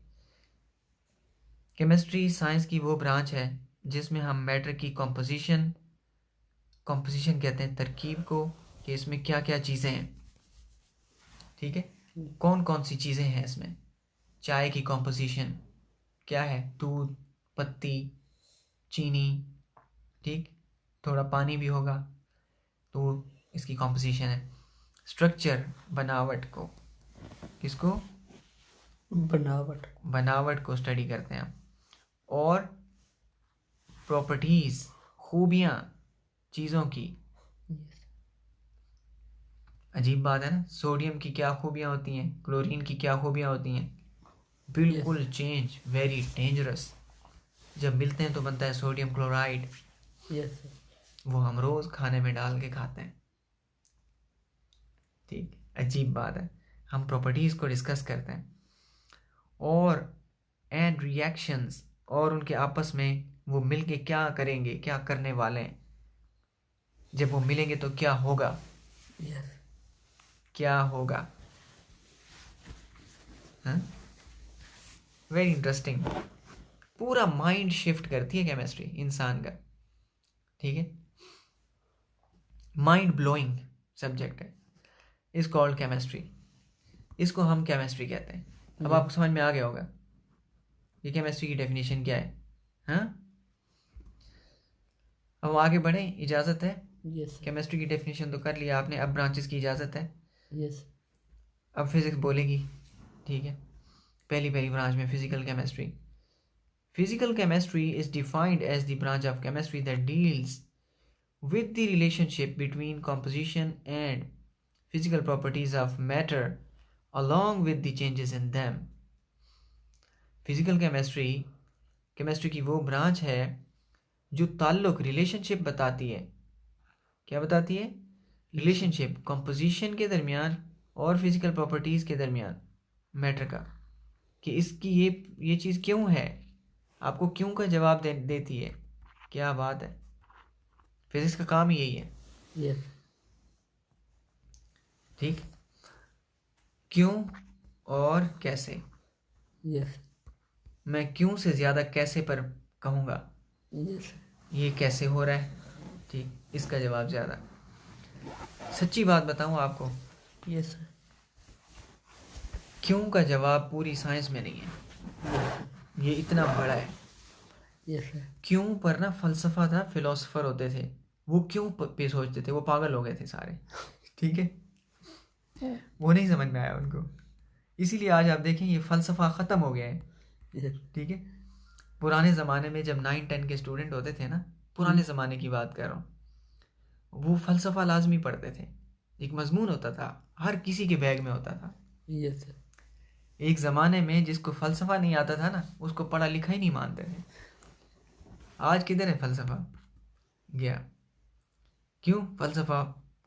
Chemistry science की वो ब्रांच है जिसमें हम मैटर की कॉम्पोजिशन कहते हैं तरकीब को, कि इसमें क्या क्या चीज़ें हैं, ठीक है, कौन कौन सी चीज़ें हैं इसमें। चाय की कॉम्पोजिशन क्या है, दूध, पत्ती, चीनी, ठीक, थोड़ा पानी भी होगा, तो इसकी कॉम्पोजिशन है। स्ट्रक्चर, बनावट को, किसको, बनावट को स्टडी करते हैं। और प्रॉपर्टीज, खूबियाँ चीज़ों की। अजीब बात है ना, सोडियम की क्या खूबियाँ होती हैं, क्लोरीन की क्या खूबियाँ होती हैं, बिल्कुल चेंज, वेरी डेंजरस। जब मिलते हैं तो बनता है सोडियम क्लोराइड, वो हम रोज खाने में डाल के खाते हैं, ठीक। अजीब बात है, हम प्रॉपर्टीज को डिस्कस करते हैं। और एंड रिएक्शंस, और उनके आपस में वो मिलके क्या करेंगे, क्या करने वाले हैं, जब वो मिलेंगे तो क्या होगा, क्या होगा। वेरी इंटरेस्टिंग, पूरा माइंड शिफ्ट करती है केमिस्ट्री इंसान का, ठीक है। माइंड ब्लोइंग सब्जेक्ट है, इज कॉल्ड केमिस्ट्री। इसको हम केमिस्ट्री कहते हैं। अब आपको समझ में आ गया होगा ये केमिस्ट्री की डेफिनेशन क्या है। हाँ, अब आगे बढ़ें, इजाज़त है। केमिस्ट्री की डेफिनेशन तो कर लिया आपने, अब ब्रांचेस की इजाज़त है। अब फिजिक्स बोलेगी, ठीक है। पहली ब्रांच में physical chemistry. Physical chemistry is defined as the branch of chemistry that deals with the relationship between composition and physical properties of matter along with the changes in them. Physical chemistry की वो ब्रांच है जो ताल्लुक, रिलेशनशिप बताती है। क्या बताती है, रिलेशनशिप कंपोजिशन के दरमियान और फिजिकल प्रॉपर्टीज़ के दरमियान मैटर का, कि इसकी ये चीज़ क्यों है, आपको क्यों का जवाब देती है। क्या बात है, फिजिक्स का काम ही यही है, ठीक। क्यों और कैसे, मैं क्यों से ज़्यादा कैसे पर कहूँगा, ये कैसे हो रहा है, ठीक, इसका जवाब ज़्यादा। सच्ची बात बताऊँ आपको, क्यों का जवाब पूरी साइंस में नहीं है, ये इतना बड़ा है। क्यों पर ना फलसफा था, फिलोसोफर होते थे, वो क्यों पे सोचते थे, वो पागल हो गए थे सारे, ठीक है, वो नहीं समझ में आया उनको। इसीलिए आज आप देखें ये फलसफा ख़त्म हो गया है, ठीक है। पुराने ज़माने में जब 9-10 के स्टूडेंट होते थे ना, पुराने ज़माने की बात कर रहा हूँ, वो फलसफा लाजमी पढ़ते थे, एक मजमून होता था, हर किसी के बैग में होता था। एक ज़माने में जिसको फ़लसफ़ा नहीं आता था ना, उसको पढ़ा लिखा ही नहीं मानते थे। आज किधर है फ़लसफ़ा, गया। क्यों, फ़लसफ़ा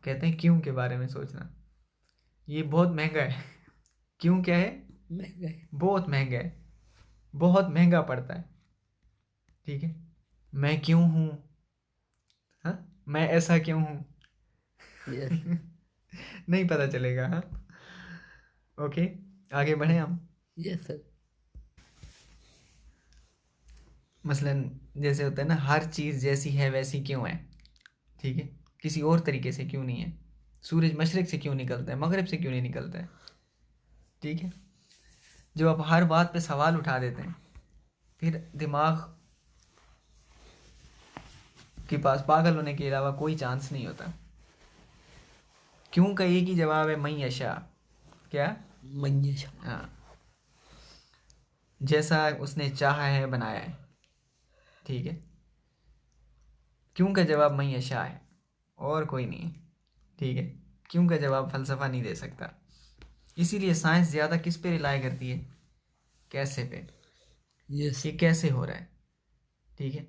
कहते हैं क्यों के बारे में सोचना, ये बहुत महंगा है। क्यों क्या है, महंगा है, बहुत महंगा है, बहुत महंगा पड़ता है, ठीक है। मैं क्यों हूँ, हाँ, मैं ऐसा क्यों हूँ, नहीं पता चलेगा। हाँ, ओके, आगे बढ़े हम। सर। मसलन जैसे होता है ना, हर चीज़ जैसी है वैसी क्यों है, ठीक है, किसी और तरीके से क्यों नहीं है। सूरज मशरिक से क्यों निकलता है, मगरिब से क्यों नहीं निकलता है, ठीक है। जो आप हर बात पे सवाल उठा देते हैं, फिर दिमाग के पास पागल होने के अलावा कोई चांस नहीं होता। क्यों का एक ही जवाब है, मई यशा। क्या, मई यशा, हाँ, जैसा उसने चाहा है बनाया है, ठीक है। क्यों का जवाब मई यशा है, और कोई नहीं, ठीक है। क्यों का जवाब फलसफा नहीं दे सकता। इसीलिए साइंस ज़्यादा किस पे रिलाय करती है, कैसे पे, ये कैसे हो रहा है, ठीक है।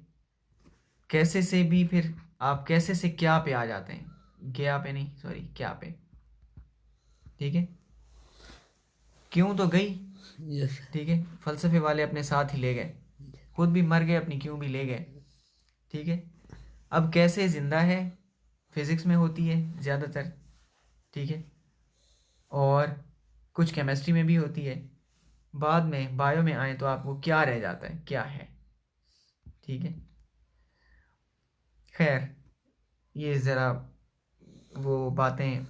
कैसे से भी फिर आप कैसे से क्या पे आ जाते हैं, क्या पे नहीं, सॉरी, क्या पे, ठीक है। क्यों तो गई, ठीक है, फलसफे वाले अपने साथ ही ले गए, खुद भी मर गए, अपनी क्यों भी ले गए, ठीक है। अब कैसे जिंदा है, फिजिक्स में होती है ज़्यादातर, ठीक है। और कुछ केमिस्ट्री में भी होती है, बाद में बायो में आए तो आपको क्या रह जाता है, क्या है। ठीक है, खैर ये ज़रा वो बातें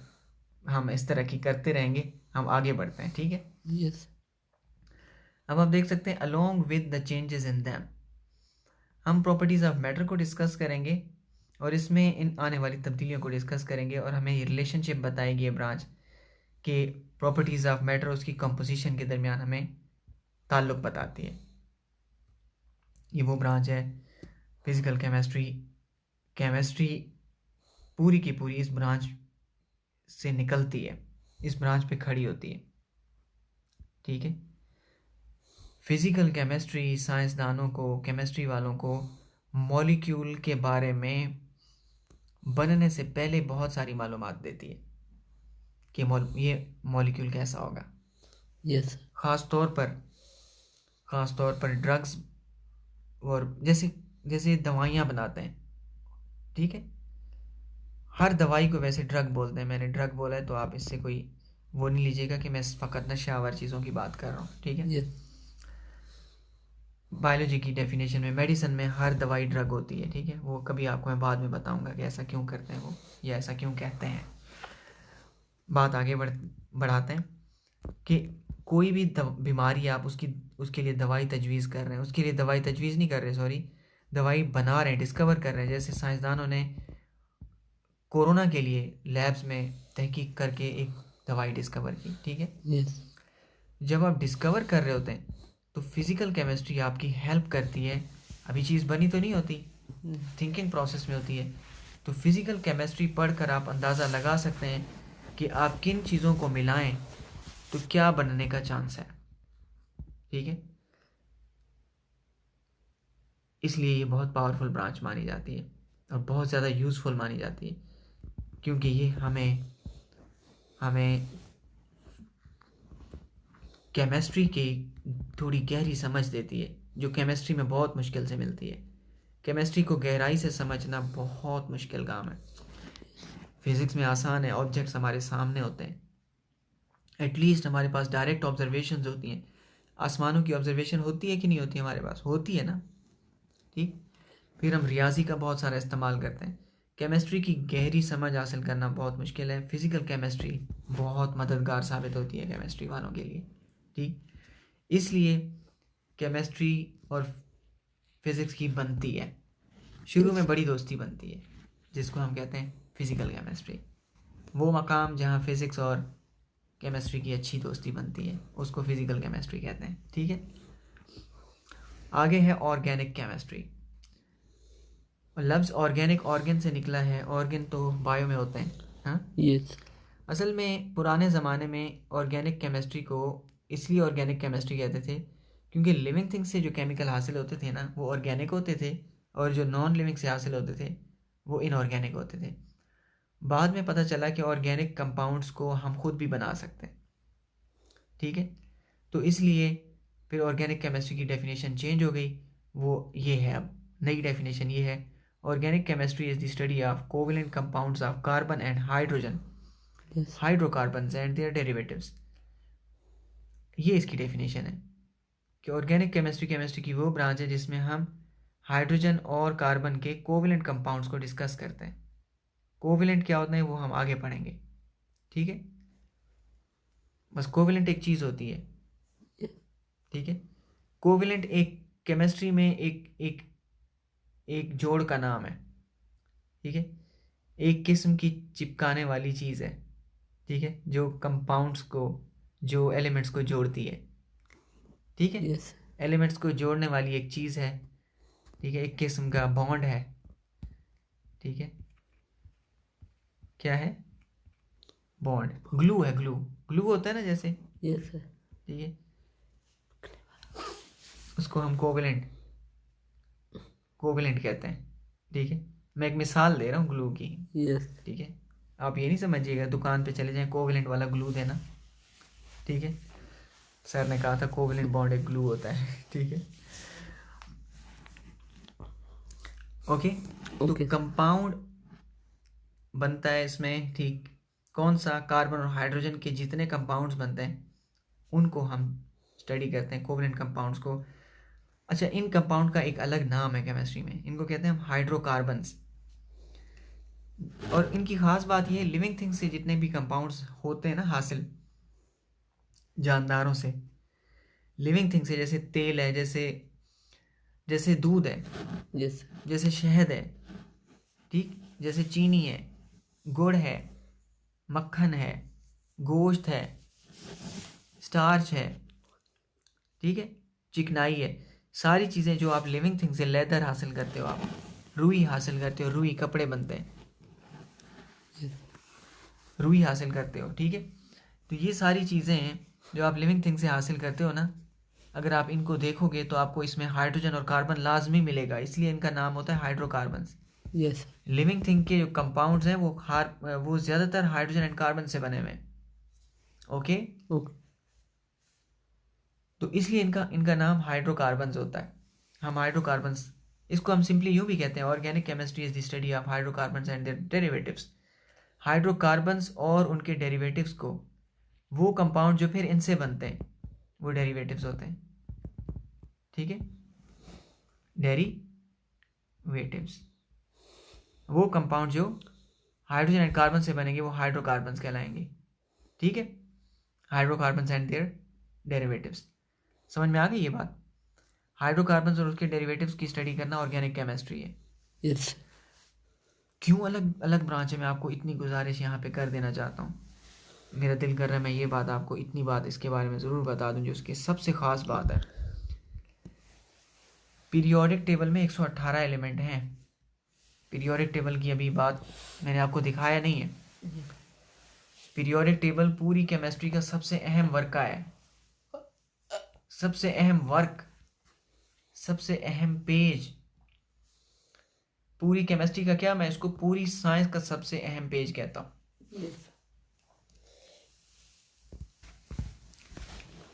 हम इस तरह की करते रहेंगे, हम आगे बढ़ते हैं। ठीक है, Yes. अब आप देख सकते हैं along with the changes in them, हम प्रॉपर्टीज़ ऑफ मैटर को डिस्कस करेंगे और इसमें इन आने वाली तब्दीलियों को डिस्कस करेंगे, और हमें ये रिलेशनशिप बताएगी ये ब्रांच कि प्रॉपर्टीज़ ऑफ मैटर उसकी कंपोजिशन के दरमियान हमें ताल्लुक़ बताती है। ये वो ब्रांच है फिज़िकल केमिस्ट्री, केमिस्ट्री पूरी की पूरी इस ब्रांच से निकलती है, इस ब्रांच पे खड़ी होती है। ठीक है, फिज़िकल केमिस्ट्री साइंसदानों को, केमिस्ट्री वालों को मॉलिक्यूल के बारे में बनने से पहले बहुत सारी मालूमात देती है कि ये मॉलिक्यूल कैसा होगा। Yes. ख़ास तौर पर ड्रग्स, और जैसे दवाइयाँ बनाते हैं। ठीक है, हर दवाई को वैसे ड्रग बोलते हैं, मैंने ड्रग बोला है तो आप इससे कोई वो नहीं लीजिएगा कि मैं फ़कत नशावर चीज़ों की बात कर रहा हूँ। ठीक है, Yes. बायोलॉजी की डेफिनेशन में, मेडिसिन में हर दवाई ड्रग होती है। ठीक है, वो कभी आपको मैं बाद में बताऊंगा कि ऐसा क्यों करते हैं वो, या ऐसा क्यों कहते हैं। बात आगे बढ़ाते हैं कि कोई भी बीमारी आप उसके लिए दवाई तजवीज़ कर रहे हैं, उसके लिए दवाई तजवीज़ नहीं कर रहे, सॉरी, दवाई बना रहे हैं, डिस्कवर कर रहे हैं। जैसे साइंसदानों ने कोरोना के लिए लैब्स में तहकीक करके एक दवाई डिस्कवर की। ठीक है, Yes. जब आप डिस्कवर कर रहे होते हैं तो फिज़िकल केमिस्ट्री आपकी हेल्प करती है। अभी चीज़ बनी तो नहीं होती, थिंकिंग प्रोसेस में होती है। तो फिज़िकल केमिस्ट्री पढ़कर आप अंदाज़ा लगा सकते हैं कि आप किन चीज़ों को मिलाएं तो क्या बनने का चांस है। ठीक है, इसलिए ये बहुत पावरफुल ब्रांच मानी जाती है और बहुत ज़्यादा यूज़फुल मानी जाती है, क्योंकि ये हमें केमिस्ट्री की थोड़ी गहरी समझ देती है, जो केमिस्ट्री में बहुत मुश्किल से मिलती है। केमिस्ट्री को गहराई से समझना बहुत मुश्किल काम है। फिज़िक्स में आसान है, ऑब्जेक्ट्स हमारे सामने होते हैं, एटलीस्ट हमारे पास डायरेक्ट ऑब्जर्वेशंस होती हैं। आसमानों की ऑब्जर्वेशन होती है कि नहीं होती, हमारे पास होती है ना। ठीक, फिर हम रियाजी का बहुत सारा इस्तेमाल करते हैं। केमिस्ट्री की गहरी समझ हासिल करना बहुत मुश्किल है, फिज़िकल केमिस्ट्री बहुत मददगार साबित होती है केमिस्ट्री वालों के लिए। ठीक, इसलिए केमिस्ट्री और फिज़िक्स की बनती है, शुरू में बड़ी दोस्ती बनती है, जिसको हम कहते हैं फिज़िकल केमिस्ट्री। वो मकाम जहाँ फिज़िक्स और केमिस्ट्री की अच्छी दोस्ती बनती है उसको फिज़िकल केमिस्ट्री कहते हैं। ठीक है, आगे है ऑर्गेनिक केमिस्ट्री। लफ्ज़ ऑर्गेनिक ऑर्गन से निकला है, ऑर्गन तो बायो में होते हैं। हाँ, Yes. असल में पुराने ज़माने में ऑर्गेनिक केमिस्ट्री को इसलिए ऑर्गेनिक केमिस्ट्री कहते थे क्योंकि लिविंग थिंग्स से जो केमिकल हासिल होते थे ना, वो ऑर्गेनिक होते थे, और जो नॉन लिविंग से हासिल होते थे वो इनऑर्गेनिक होते थे। बाद में पता चला कि ऑर्गेनिक कंपाउंड्स को हम खुद भी बना सकते हैं। ठीक है, तो इसलिए फिर ऑर्गेनिक केमिस्ट्री की डेफिनेशन चेंज हो गई, वो ये है, अब नई डेफिनेशन ये है, organic chemistry is the study of covalent compounds of carbon and hydrogen, Yes. Hydrocarbons and their derivatives. ये इसकी डेफिनेशन है कि ऑर्गेनिक केमिस्ट्री की वो ब्रांच है जिसमें हम हाइड्रोजन और कार्बन के कोवेलेंट कंपाउंड्स को डिस्कस करते हैं। कोवेलेंट क्या होता है वो हम आगे पढ़ेंगे। ठीक है, बस कोवेलेंट एक चीज़ होती है। ठीक है, कोवेलेंट एक केमिस्ट्री में एक जोड़ का नाम है। ठीक है, एक किस्म की चिपकाने वाली चीज़ है। ठीक है, जो कंपाउंड्स को, जो एलिमेंट्स को जोड़ती है। ठीक है, Yes. एलिमेंट्स को जोड़ने वाली एक चीज़ है। ठीक है, एक किस्म का बॉन्ड है। ठीक है, क्या है, बॉन्ड, ग्लू है, ग्लू ग्लू होता है ना जैसे। Yes, sir. ठीक है, उसको हम कोवेलेंट कहते हैं। ठीक है, मैं एक मिसाल दे रहा हूँ ग्लू की। Yes. ठीक है, आप ये नहीं समझिएगा दुकान पे चले जाएं कोवेलेंट वाला ग्लू देना। ठीक है, सर ने कहा था कोवेलेंट बॉन्ड एक ग्लू होता है। ठीक है, ओके। तो Okay. कंपाउंड बनता है इसमें, ठीक, कौन सा, कार्बन और हाइड्रोजन के जितने कंपाउंड्स बनते हैं उनको हम स्टडी करते हैं, कोवलेंट कंपाउंड्स को। अच्छा, इन कंपाउंड का एक अलग नाम है केमिस्ट्री में, इनको कहते हैं हम हाइड्रोकार्बन्स। और इनकी खास बात ये है, लिविंग थिंग्स से जितने भी कंपाउंड्स होते हैं ना हासिल, जानदारों से, लिविंग थिंग्स से, जैसे तेल है, जैसे दूध है, यस जैसे शहद है, ठीक, जैसे चीनी है, गुड़ है, मक्खन है, गोश्त है, स्टार्च है, ठीक है, चिकनाई है, सारी चीज़ें जो आप लिविंग थिंग से, लेदर हासिल करते हो, आप रुई हासिल करते हो, रुई कपड़े बनते हैं, रुई हासिल करते हो, ठीक है। तो ये सारी चीज़ें हैं जो आप लिविंग थिंग से हासिल करते हो ना, अगर आप इनको देखोगे तो आपको इसमें हाइड्रोजन और कार्बन लाजमी मिलेगा, इसलिए इनका नाम होता है हाइड्रोकार्बन्स। यस लिविंग थिंग के जो कंपाउंड्स हैं वो ज़्यादातर हाइड्रोजन एंड कार्बन से बने हुए हैं। ओके, ओके तो इसलिए इनका इनका नाम हाइड्रोकार्बन्स होता है। हम हाइड्रोकार्बन्स, इसको हम सिंपली यूँ भी कहते हैं, organic chemistry is the study of hydrocarbons and their derivatives. Hydrocarbons और उनके डेरिवेटिव्स को, वो कंपाउंड जो फिर इनसे बनते हैं, वो डेरिवेटिव्स होते हैं, ठीक है, डेरिवेटिव्स। वो कंपाउंड जो हाइड्रोजन एंड कार्बन से बनेंगे वो हाइड्रोकार्बन्स कहलाएंगे, ठीक है, हाइड्रोकार्बन्स एंड देयर डेरिवेटिव्स। समझ में आ गई ये बात? हाइड्रोकार्बन्स और उसके डेरिवेटिव्स की स्टडी करना ऑर्गेनिक केमिस्ट्री है। यस क्यों अलग अलग ब्रांच है, मैं आपको इतनी गुजारिश यहाँ पे कर देना चाहता हूँ, मेरा दिल कर रहा है मैं ये बात आपको, इतनी बात इसके बारे में ज़रूर बता दूँ जो उसकी सबसे ख़ास बात है। पीरियोडिक टेबल में 118 एलिमेंट हैं। पीरियोडिक टेबल की अभी बात मैंने आपको दिखाया नहीं है। पीरियोडिक टेबल पूरी केमिस्ट्री का सबसे अहम वर्क का है, सबसे अहम वर्क, सबसे अहम पेज पूरी केमिस्ट्री का। क्या, मैं इसको पूरी साइंस का सबसे अहम पेज कहता हूँ।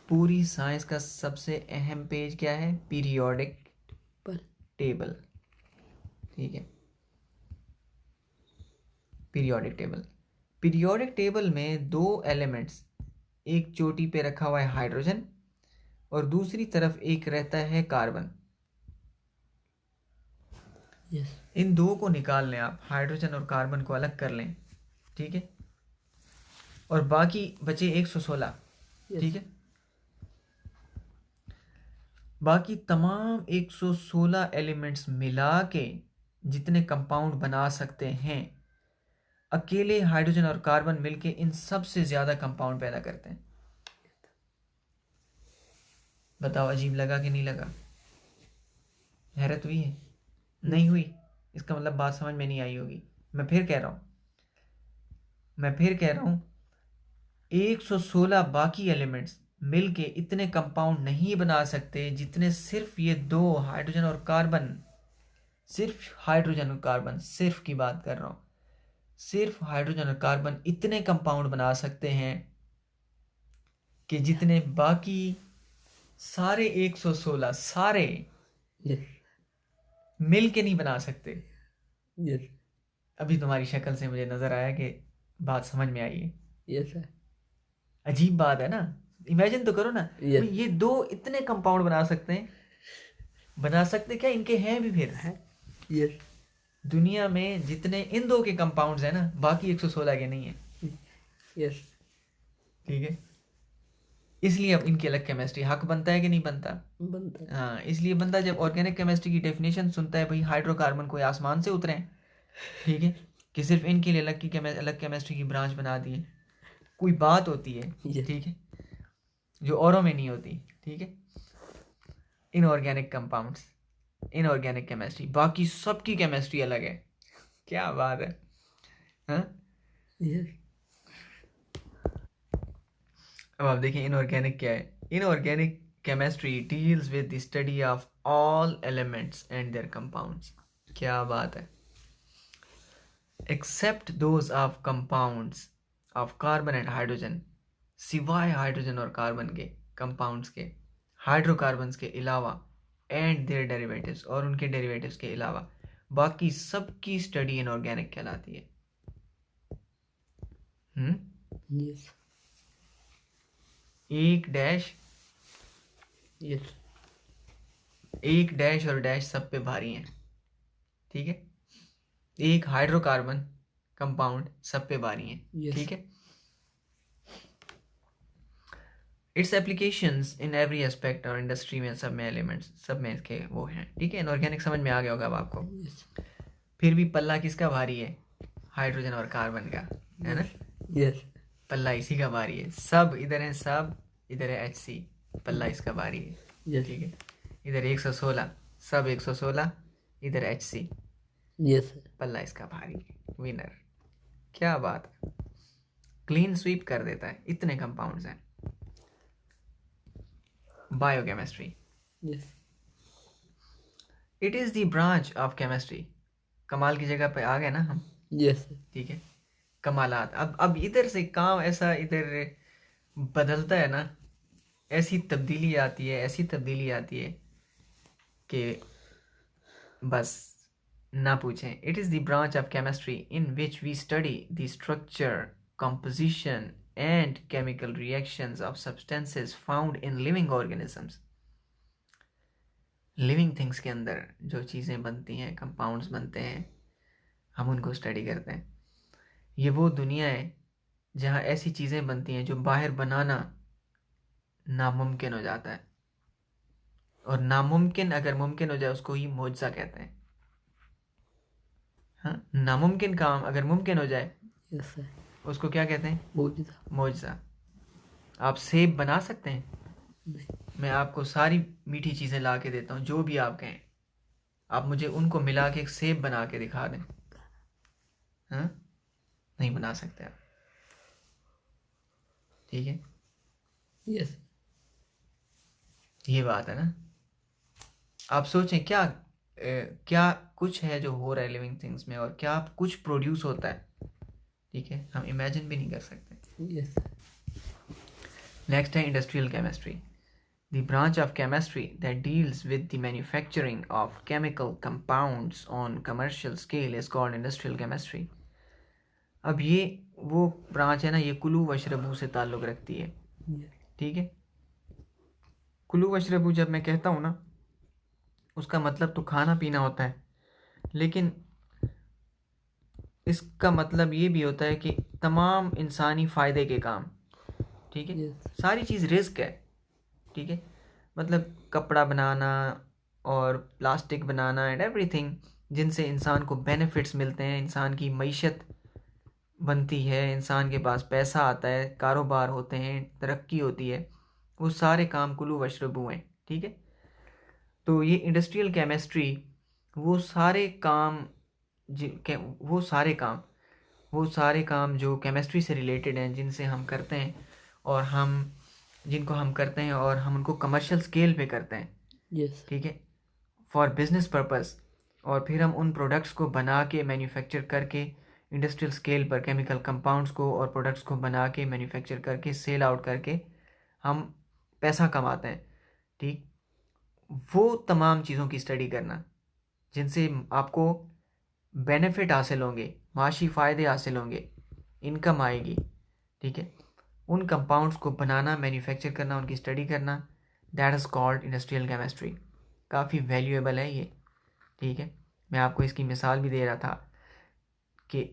पूरी साइंस का सबसे अहम पेज क्या है? पीरियोडिक टेबल, ठीक है, पीरियोडिक टेबल। पीरियोडिक टेबल में दो एलिमेंट्स, एक चोटी पे रखा हुआ है हाइड्रोजन और दूसरी तरफ एक रहता है कार्बन। यस इन दो को निकाल लें आप, हाइड्रोजन और कार्बन को अलग कर लें, ठीक है, और बाकी बचे 116, ठीक है। बाकी तमाम 116 एलिमेंट्स मिला के जितने कंपाउंड बना सकते हैं, अकेले हाइड्रोजन और कार्बन मिलके इन सब से ज्यादा कंपाउंड पैदा करते हैं। बताओ, अजीब लगा कि नहीं लगा? हैरत हुई है? नहीं हुई? इसका मतलब बात समझ में नहीं आई होगी। मैं फिर कह रहा हूं 116 बाकी एलिमेंट्स मिलके इतने कंपाउंड नहीं बना सकते जितने सिर्फ ये दो, हाइड्रोजन और कार्बन, सिर्फ हाइड्रोजन और कार्बन, सिर्फ की बात कर रहा हूं, सिर्फ हाइड्रोजन और कार्बन इतने कंपाउंड बना सकते हैं कि जितने बाकी सारे 116 सारे यस मिल के नहीं बना सकते। यस अभी तुम्हारी शक्ल से मुझे नजर आया कि बात समझ में आई है। यस सर अजीब बात है ना? इमेजिन तो करो ना, Yes. ये दो इतने कंपाउंड बना सकते हैं, बना सकते क्या, इनके हैं भी फिर है। यस दुनिया में जितने इन दो के कंपाउंड्स हैं ना, बाकी 116 के नहीं है, यस ठीक है। इसलिए अब इनकी अलग केमिस्ट्री, हक बनता है कि नहीं बनता? बनता है हाँ, इसलिए बंदा जब ऑर्गेनिक केमिस्ट्री की डेफिनेशन सुनता है, भाई हाइड्रोकार्बन कोई आसमान से उतरे हैं, ठीक है, कि सिर्फ इनके लिए अलग केमिस्ट्री की ब्रांच बना दी है, कोई बात होती है, Yes. ठीक है, जो औरों में नहीं होती, ठीक है। इनऑर्गेनिक कंपाउंड्स, इनऑर्गेनिक केमिस्ट्री, बाकी सबकी केमिस्ट्री अलग है। क्या बात है, हाँ? यस अब आप देखिए इनऑर्गेनिक क्या है। Inorganic chemistry deals with the study of all elements and their compounds. क्या बात है, except those of compounds of carbon and hydrogen, सिवाय हाइड्रोजन और कार्बन के कंपाउंड्स के, हाइड्रोकार्बन्स के अलावा, एंड देयर डेरिवेटिव्स, और उनके डेरिवेटिव्स के अलावा बाकी सबकी स्टडी इनऑर्गेनिक कहलाती है। यस एक डैश, यस एक डैश और डैश सब पे भारी हैं, ठीक है। एक हाइड्रोकार्बन कंपाउंड सब पे भारी हैं, यस ठीक है। It's applications in every aspect, और इंडस्ट्री में सब में एलिमेंट्स सब में इसके वो हैं, ठीक है। इनऑर्गेनिक समझ में आ गया होगा अब आपको। यस फिर भी पल्ला किसका भारी है? हाइड्रोजन और कार्बन का, है ना। यस पल्ला इसी का भारी है। सब इधर है, सब इधर है HC, पल्ला इसका भारी है, यस ठीक है। इधर 116, सब 116, इधर HC, यस पल्ला इसका भारी है। विनर, क्या बात है, क्लीन स्वीप कर देता है, इतने कंपाउंड्स हैं। Biochemistry, yes it is the branch of chemistry. कमाल की जगह पे आ गए ना हम, यस ठीक है। कमालात, अब इधर से काम ऐसा इधर बदलता है ना, ऐसी तब्दीली आती है, ऐसी तब्दीली आती है कि बस ना पूछें। It is the branch of chemistry in which we study the structure, composition and chemical reactions of substances found in living organisms. Living things के अंदर जो चीज़ें बनती हैं, कंपाउंड्स बनते हैं, हम उनको स्टडी करते हैं। ये वो दुनिया है जहाँ ऐसी चीज़ें बनती हैं जो बाहर बनाना नामुमकिन हो जाता है, और नामुमकिन अगर मुमकिन हो जाए उसको ही मोजज़ा कहते हैं। हाँ, नामुमकिन काम अगर मुमकिन हो जाए यस सर उसको क्या कहते हैं? मौजूदा मोजज़ा। आप सेब बना सकते हैं? नहीं मैं आपको सारी मीठी चीज़ें ला के देता हूँ, जो भी आप कहें, आप मुझे उनको मिला के एक सेब बना के दिखा दें, हाँ, नहीं बना सकते आप, ठीक है। यस ये बात है ना। आप सोचें क्या क्या कुछ है जो हो रहा है लिविंग थिंग्स में, और क्या कुछ प्रोड्यूस होता है, ठीक है, हम इमेजिन भी नहीं कर सकते। यस नेक्स्ट है industrial chemistry, the branch of chemistry that deals with the manufacturing of chemical compounds on commercial scale is called industrial chemistry. अब ये वो ब्रांच है ना, ये कुलू वशरबू से ताल्लुक़ रखती है, ठीक है। कुलू वशरबू जब मैं कहता हूँ ना, उसका मतलब तो खाना पीना होता है, लेकिन इसका मतलब ये भी होता है कि तमाम इंसानी फ़ायदे के काम, ठीक है। यस सारी चीज़ रिस्क है, ठीक है। मतलब कपड़ा बनाना और प्लास्टिक बनाना एंड एवरीथिंग, जिनसे इंसान को बेनिफिट्स मिलते हैं, इंसान की मईशत बनती है, इंसान के पास पैसा आता है, कारोबार होते हैं, तरक्की होती है, वो सारे काम कुलू वशरबू हैं, ठीक है। तो ये इंडस्ट्रियल केमिस्ट्री वो सारे काम वो सारे काम जो केमिस्ट्री से रिलेटेड हैं, जिनसे हम करते हैं, और जिनको हम करते हैं और हम उनको कमर्शियल स्केल पे करते हैं, यस ठीक है, फॉर बिजनेस पर्पस, और फिर हम उन प्रोडक्ट्स को बना के मैन्युफैक्चर करके इंडस्ट्रियल स्केल पर केमिकल कंपाउंड्स को और प्रोडक्ट्स को बना के मैन्युफैक्चर करके सेल आउट करके हम पैसा कमाते हैं, ठीक। वो तमाम चीज़ों की स्टडी करना जिनसे आपको बेनिफिट हासिल होंगे, माशी फ़ायदे हासिल होंगे, इनकम आएगी, ठीक है, उन कंपाउंड्स को बनाना, मैन्युफैक्चर करना, उनकी स्टडी करना, that is called industrial chemistry. काफ़ी वैल्यूएबल है ये, ठीक है। मैं आपको इसकी मिसाल भी दे रहा था कि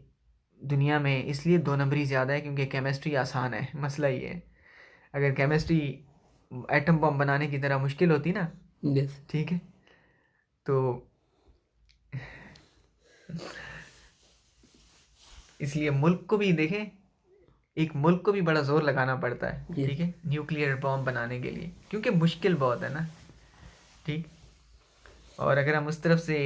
दुनिया में इसलिए 2 नंबरी ज़्यादा है क्योंकि केमिस्ट्री आसान है, मसला ये है। अगर केमिस्ट्री एटम बम बनाने की तरह मुश्किल होती ना, यस ठीक है, तो इसलिए मुल्क को भी देखें, एक मुल्क को भी बड़ा जोर लगाना पड़ता है, Yes. ठीक है, न्यूक्लियर बॉम्ब बनाने के लिए, क्योंकि मुश्किल बहुत है ना, ठीक। और अगर हम उस तरफ से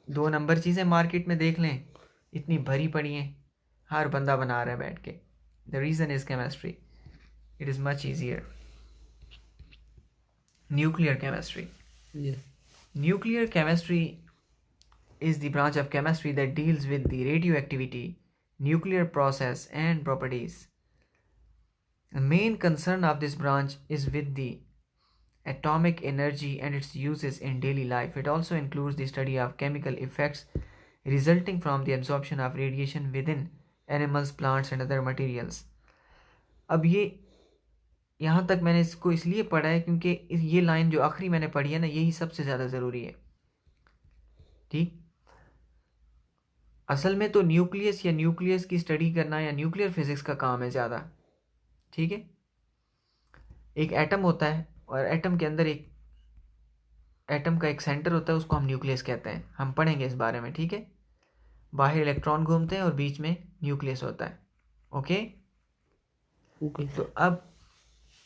2 नंबर चीज़ें मार्केट में देख लें, इतनी भरी पड़ी हैं, हर बंदा बना रहा है बैठ के। The reason is chemistry, it is much easier. Nuclear chemistry, yes nuclear chemistry is the branch of chemistry that deals with the radioactivity, nuclear process and properties. The main concern of this branch is with the atomic energy and its uses in daily life. It also includes the study of chemical effects resulting from the absorption of radiation within animals, plants and other materials. अब यहाँ तक मैंने इसको इसलिए पढ़ा है क्योंकि ये लाइन जो आखिरी मैंने पढ़ी है ना, यही सबसे ज़्यादा ज़रूरी है। ठीक, असल में तो न्यूक्लियस या न्यूक्लियस की स्टडी करना या न्यूक्लियर फिजिक्स का काम है ज़्यादा। ठीक है, एक एटम होता है और एटम के अंदर एक एटम का एक सेंटर होता है, उसको हम न्यूक्लियस कहते हैं। हम पढ़ेंगे इस बारे में। ठीक है, बाहर इलेक्ट्रॉन घूमते हैं और बीच में न्यूक्लियस होता है। ओके, ओके तो अब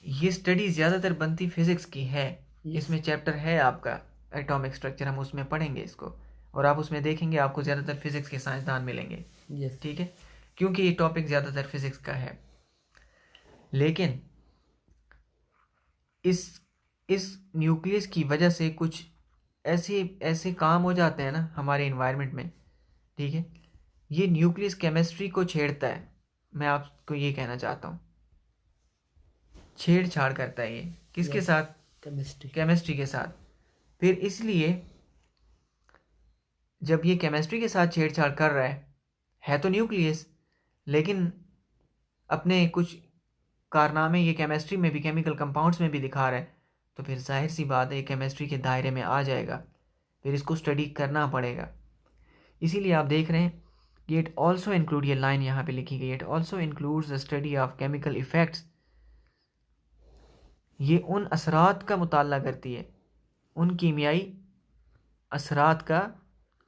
ये स्टडी ज़्यादातर बनती फिजिक्स की है। Yes. इसमें चैप्टर है आपका एटॉमिक स्ट्रक्चर, हम उसमें पढ़ेंगे इसको, और आप उसमें देखेंगे आपको ज़्यादातर फिजिक्स के साइंसदान मिलेंगे। यस ठीक है, क्योंकि ये टॉपिक ज़्यादातर फिजिक्स का है। लेकिन इस न्यूक्लियस की वजह से कुछ ऐसे ऐसे काम हो जाते हैं ना हमारे इन्वायरमेंट में। ठीक है, ये न्यूक्लियस केमिस्ट्री को छेड़ता है। मैं आपको ये कहना चाहता हूँ, छेड़छाड़ करता है ये किसके Yes. साथ? केमिस्ट्री केमिस्ट्री के साथ। फिर इसलिए जब ये केमिस्ट्री के साथ छेड़छाड़ कर रहा है तो न्यूक्लियस, लेकिन अपने कुछ कारनामे ये केमिस्ट्री में भी, केमिकल कंपाउंड्स में भी दिखा रहा है, तो फिर जाहिर सी बात है ये केमिस्ट्री के दायरे में आ जाएगा, फिर इसको स्टडी करना पड़ेगा। इसीलिए आप देख रहे हैं कि इट ऑल्सो इंक्लूड, ये लाइन यहाँ पे लिखी गई, it also includes the study of chemical effects. ये उन असरात का मुताला करती है, उन कीमियाई असरात का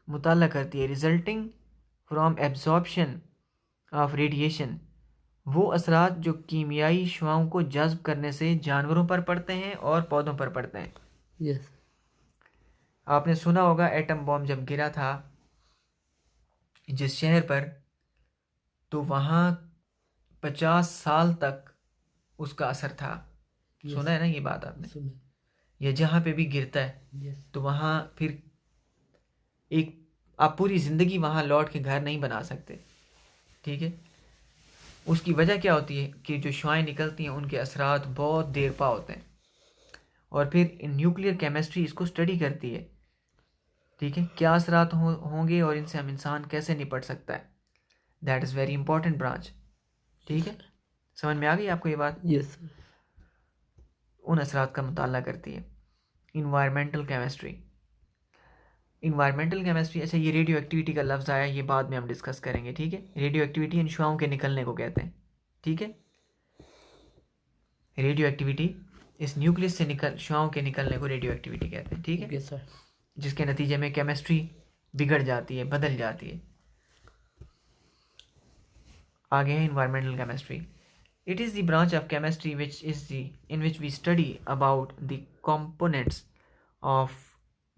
मुताला करती है, resulting from absorption of radiation. वो असरात जो कीमियाई शुआओं को जज्ब करने से जानवरों पर पड़ते हैं और पौधों पर पड़ते हैं। यस आपने सुना होगा एटम बॉम्ब जब गिरा था जिस शहर पर, तो वहाँ 50 साल तक उसका असर था। Yes. सुना है ना ये बात आपने? सुना ये जहाँ पे भी गिरता है यस तो वहाँ फिर एक, आप पूरी ज़िंदगी वहाँ लौट के घर नहीं बना सकते। ठीक है, उसकी वजह क्या होती है कि जो शुआएं निकलती हैं उनके असरात बहुत देर पा होते हैं, और फिर न्यूक्लियर केमिस्ट्री इसको स्टडी करती है। ठीक है, क्या असरात होंगे और इनसे हम इंसान कैसे निपट सकता है। That is very important branch. ठीक है, समझ में आ गई आपको ये बात? यस उन असरात का मुताला करती है इन्वायरमेंटल केमिस्ट्री। इन्वायरमेंटल केमिस्ट्री, अच्छा ये रेडियो एक्टिविटी का लफ्ज़ आया, ये बाद में हम डिस्कस करेंगे। ठीक है, रेडियो एक्टिविटी इन शुआओं के निकलने को कहते हैं। ठीक है, रेडियो एक्टिविटी इस न्यूक्लियस से शुआओं के निकलने को रेडियो एक्टिविटी कहते हैं। ठीक है, ओके सर जिसके नतीजे में केमिस्ट्री बिगड़ जाती है, बदल जाती है। आगे है environmental chemistry. It is the branch of chemistry in which we study about the components of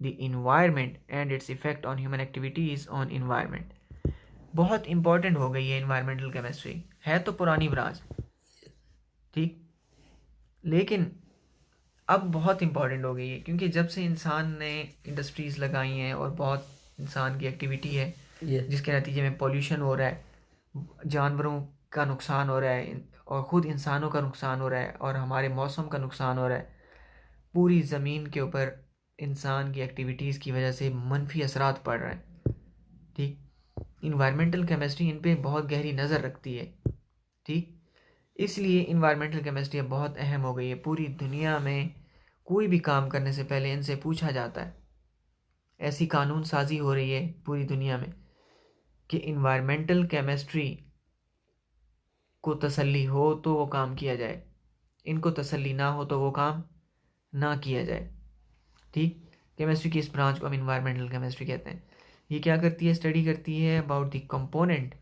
the environment and its effect on human activities on environment। बहुत इंपॉर्टेंट हो गई है इन्वायरमेंटल केमिस्ट्री, है तो पुरानी ब्रांच, ठीक, लेकिन अब बहुत इंपॉर्टेंट हो गई है, क्योंकि जब से इंसान ने इंडस्ट्रीज़ लगाई हैं और बहुत इंसान की एक्टिविटी है यस जिसके नतीजे में पॉल्यूशन हो रहा है, जानवरों का नुकसान हो रहा है और ख़ुद इंसानों का नुकसान हो रहा है और हमारे मौसम का नुकसान हो रहा है, पूरी ज़मीन के ऊपर इंसान की एक्टिविटीज़ की वजह से मनफी असरात पड़ रहे हैं। ठीक, इन्वायरमेंटल केमिस्ट्री इन पे बहुत गहरी नज़र रखती है। ठीक, इसलिए इन्वायरमेंटल केमिस्ट्री अब बहुत अहम हो गई है। पूरी दुनिया में कोई भी काम करने से पहले इनसे पूछा जाता है। ऐसी कानून साजी हो रही है पूरी दुनिया में कि इन्वायरमेंटल केमिस्ट्री को तसल्ली हो तो वो काम किया जाए, इनको तसल्ली ना हो तो वो काम ना किया जाए। ठीक, केमिस्ट्री की इस ब्रांच को हम इन्वायरमेंटल केमिस्ट्री कहते हैं। ये क्या करती है? स्टडी करती है about the component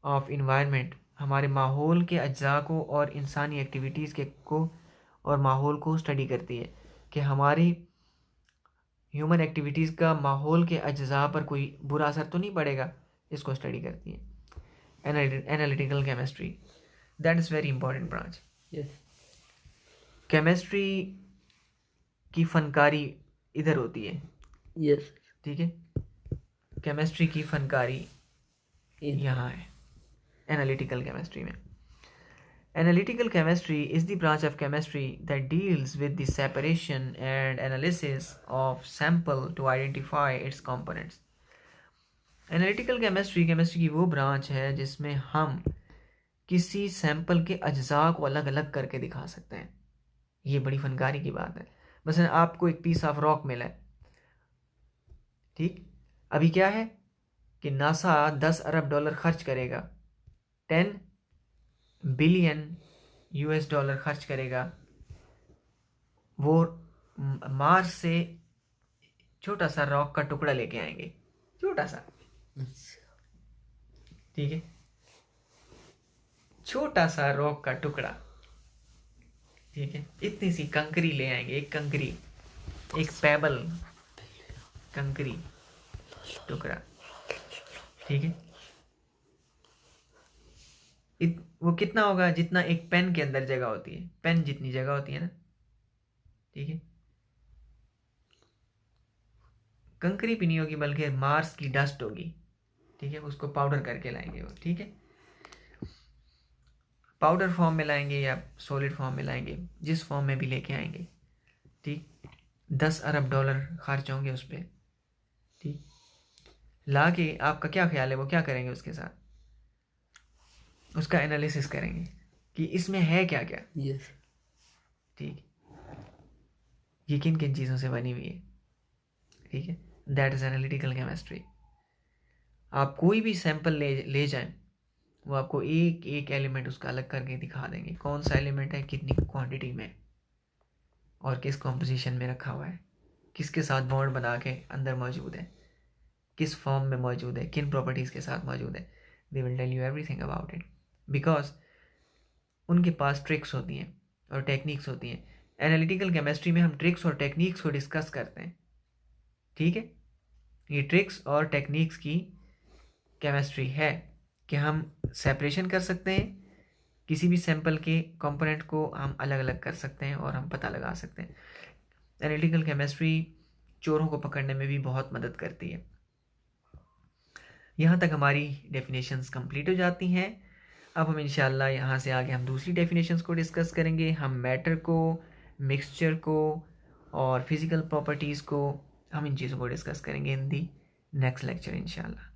of environment, हमारे माहौल के अज्जा को और इंसानी एक्टिविटीज़ के को और माहौल को स्टडी करती है कि हमारी ह्यूमन एक्टिविटीज़ का माहौल के अज्जा पर कोई बुरा असर तो नहीं पड़ेगा, इसको स्टडी करती है। Analytical chemistry, that is very important branch. Yes chemistry की फनकारी इधर होती है। यस ठीक है, केमिस्ट्री की फनकारी यहाँ है एनालिटिकल केमिस्ट्री में। Analytical chemistry is the branch of chemistry that deals with the separation and analysis of sample to identify its components. Analytical chemistry की वो ब्रांच है जिसमें हम किसी सैंपल के अज्जा को अलग अलग करके दिखा सकते हैं। ये बड़ी फनकारी की बात है। बस आपको एक पीस ऑफ रॉक मिला है, ठीक, अभी क्या है कि नासा 10 अरब डॉलर खर्च करेगा, 10 बिलियन US डॉलर खर्च करेगा, वो मार्स से छोटा सा रॉक का टुकड़ा लेके आएंगे, छोटा सा, ठीक है, छोटा सा रॉक का टुकड़ा, ठीक है, इतनी सी कंकरी ले आएंगे, एक कंकरी, एक पेबल कंकरी टुकड़ा, ठीक है। वो कितना होगा, जितना एक पेन के अंदर जगह होती है, पेन जितनी जगह होती है ना, ठीक है। कंकरी भी नहीं होगी बल्कि मार्स की डस्ट होगी, ठीक है, उसको पाउडर करके लाएंगे वो, ठीक है, पाउडर फॉर्म में लाएंगे या सॉलिड फॉर्म में लाएंगे, जिस फॉर्म में भी लेके आएंगे, ठीक। 10 अरब डॉलर खर्च होंगे उस पर, ठीक। ला के आपका क्या ख्याल है वो क्या करेंगे उसके साथ? उसका एनालिसिस करेंगे कि इसमें है क्या क्या, यस, ठीक, ये किन किन चीज़ों से बनी हुई है, ठीक है। That is analytical chemistry. आप कोई भी सैंपल ले जाएं, वो आपको एक एक एलिमेंट उसका अलग करके दिखा देंगे, कौन सा एलिमेंट है, कितनी क्वांटिटी में और किस कॉम्पोजिशन में रखा हुआ है, किसके साथ बॉन्ड बना के अंदर मौजूद है, किस फॉर्म में मौजूद है, किन प्रॉपर्टीज़ के साथ मौजूद है। They will tell you everything about it, because उनके पास ट्रिक्स होती हैं और टेक्निक्स होती हैं। एनालिटिकल केमिस्ट्री में हम ट्रिक्स और टेक्निक्स को डिस्कस करते हैं, ठीक है। ये ट्रिक्स और टेक्निक्स की केमिस्ट्री है कि हम सेपरेशन कर सकते हैं, किसी भी सैंपल के कंपोनेंट को हम अलग अलग कर सकते हैं और हम पता लगा सकते हैं। एनालिटिकल केमिस्ट्री चोरों को पकड़ने में भी बहुत मदद करती है। यहाँ तक हमारी डेफिनेशंस कंप्लीट हो जाती हैं। अब हम इंशाल्लाह यहाँ से आगे हम दूसरी डेफिनेशंस को डिस्कस करेंगे। हम मैटर को, मिक्सचर को और फिज़िकल प्रॉपर्टीज़ को, हम इन चीज़ों को डिस्कस करेंगे इन दी नेक्स्ट लेक्चर इंशाल्लाह।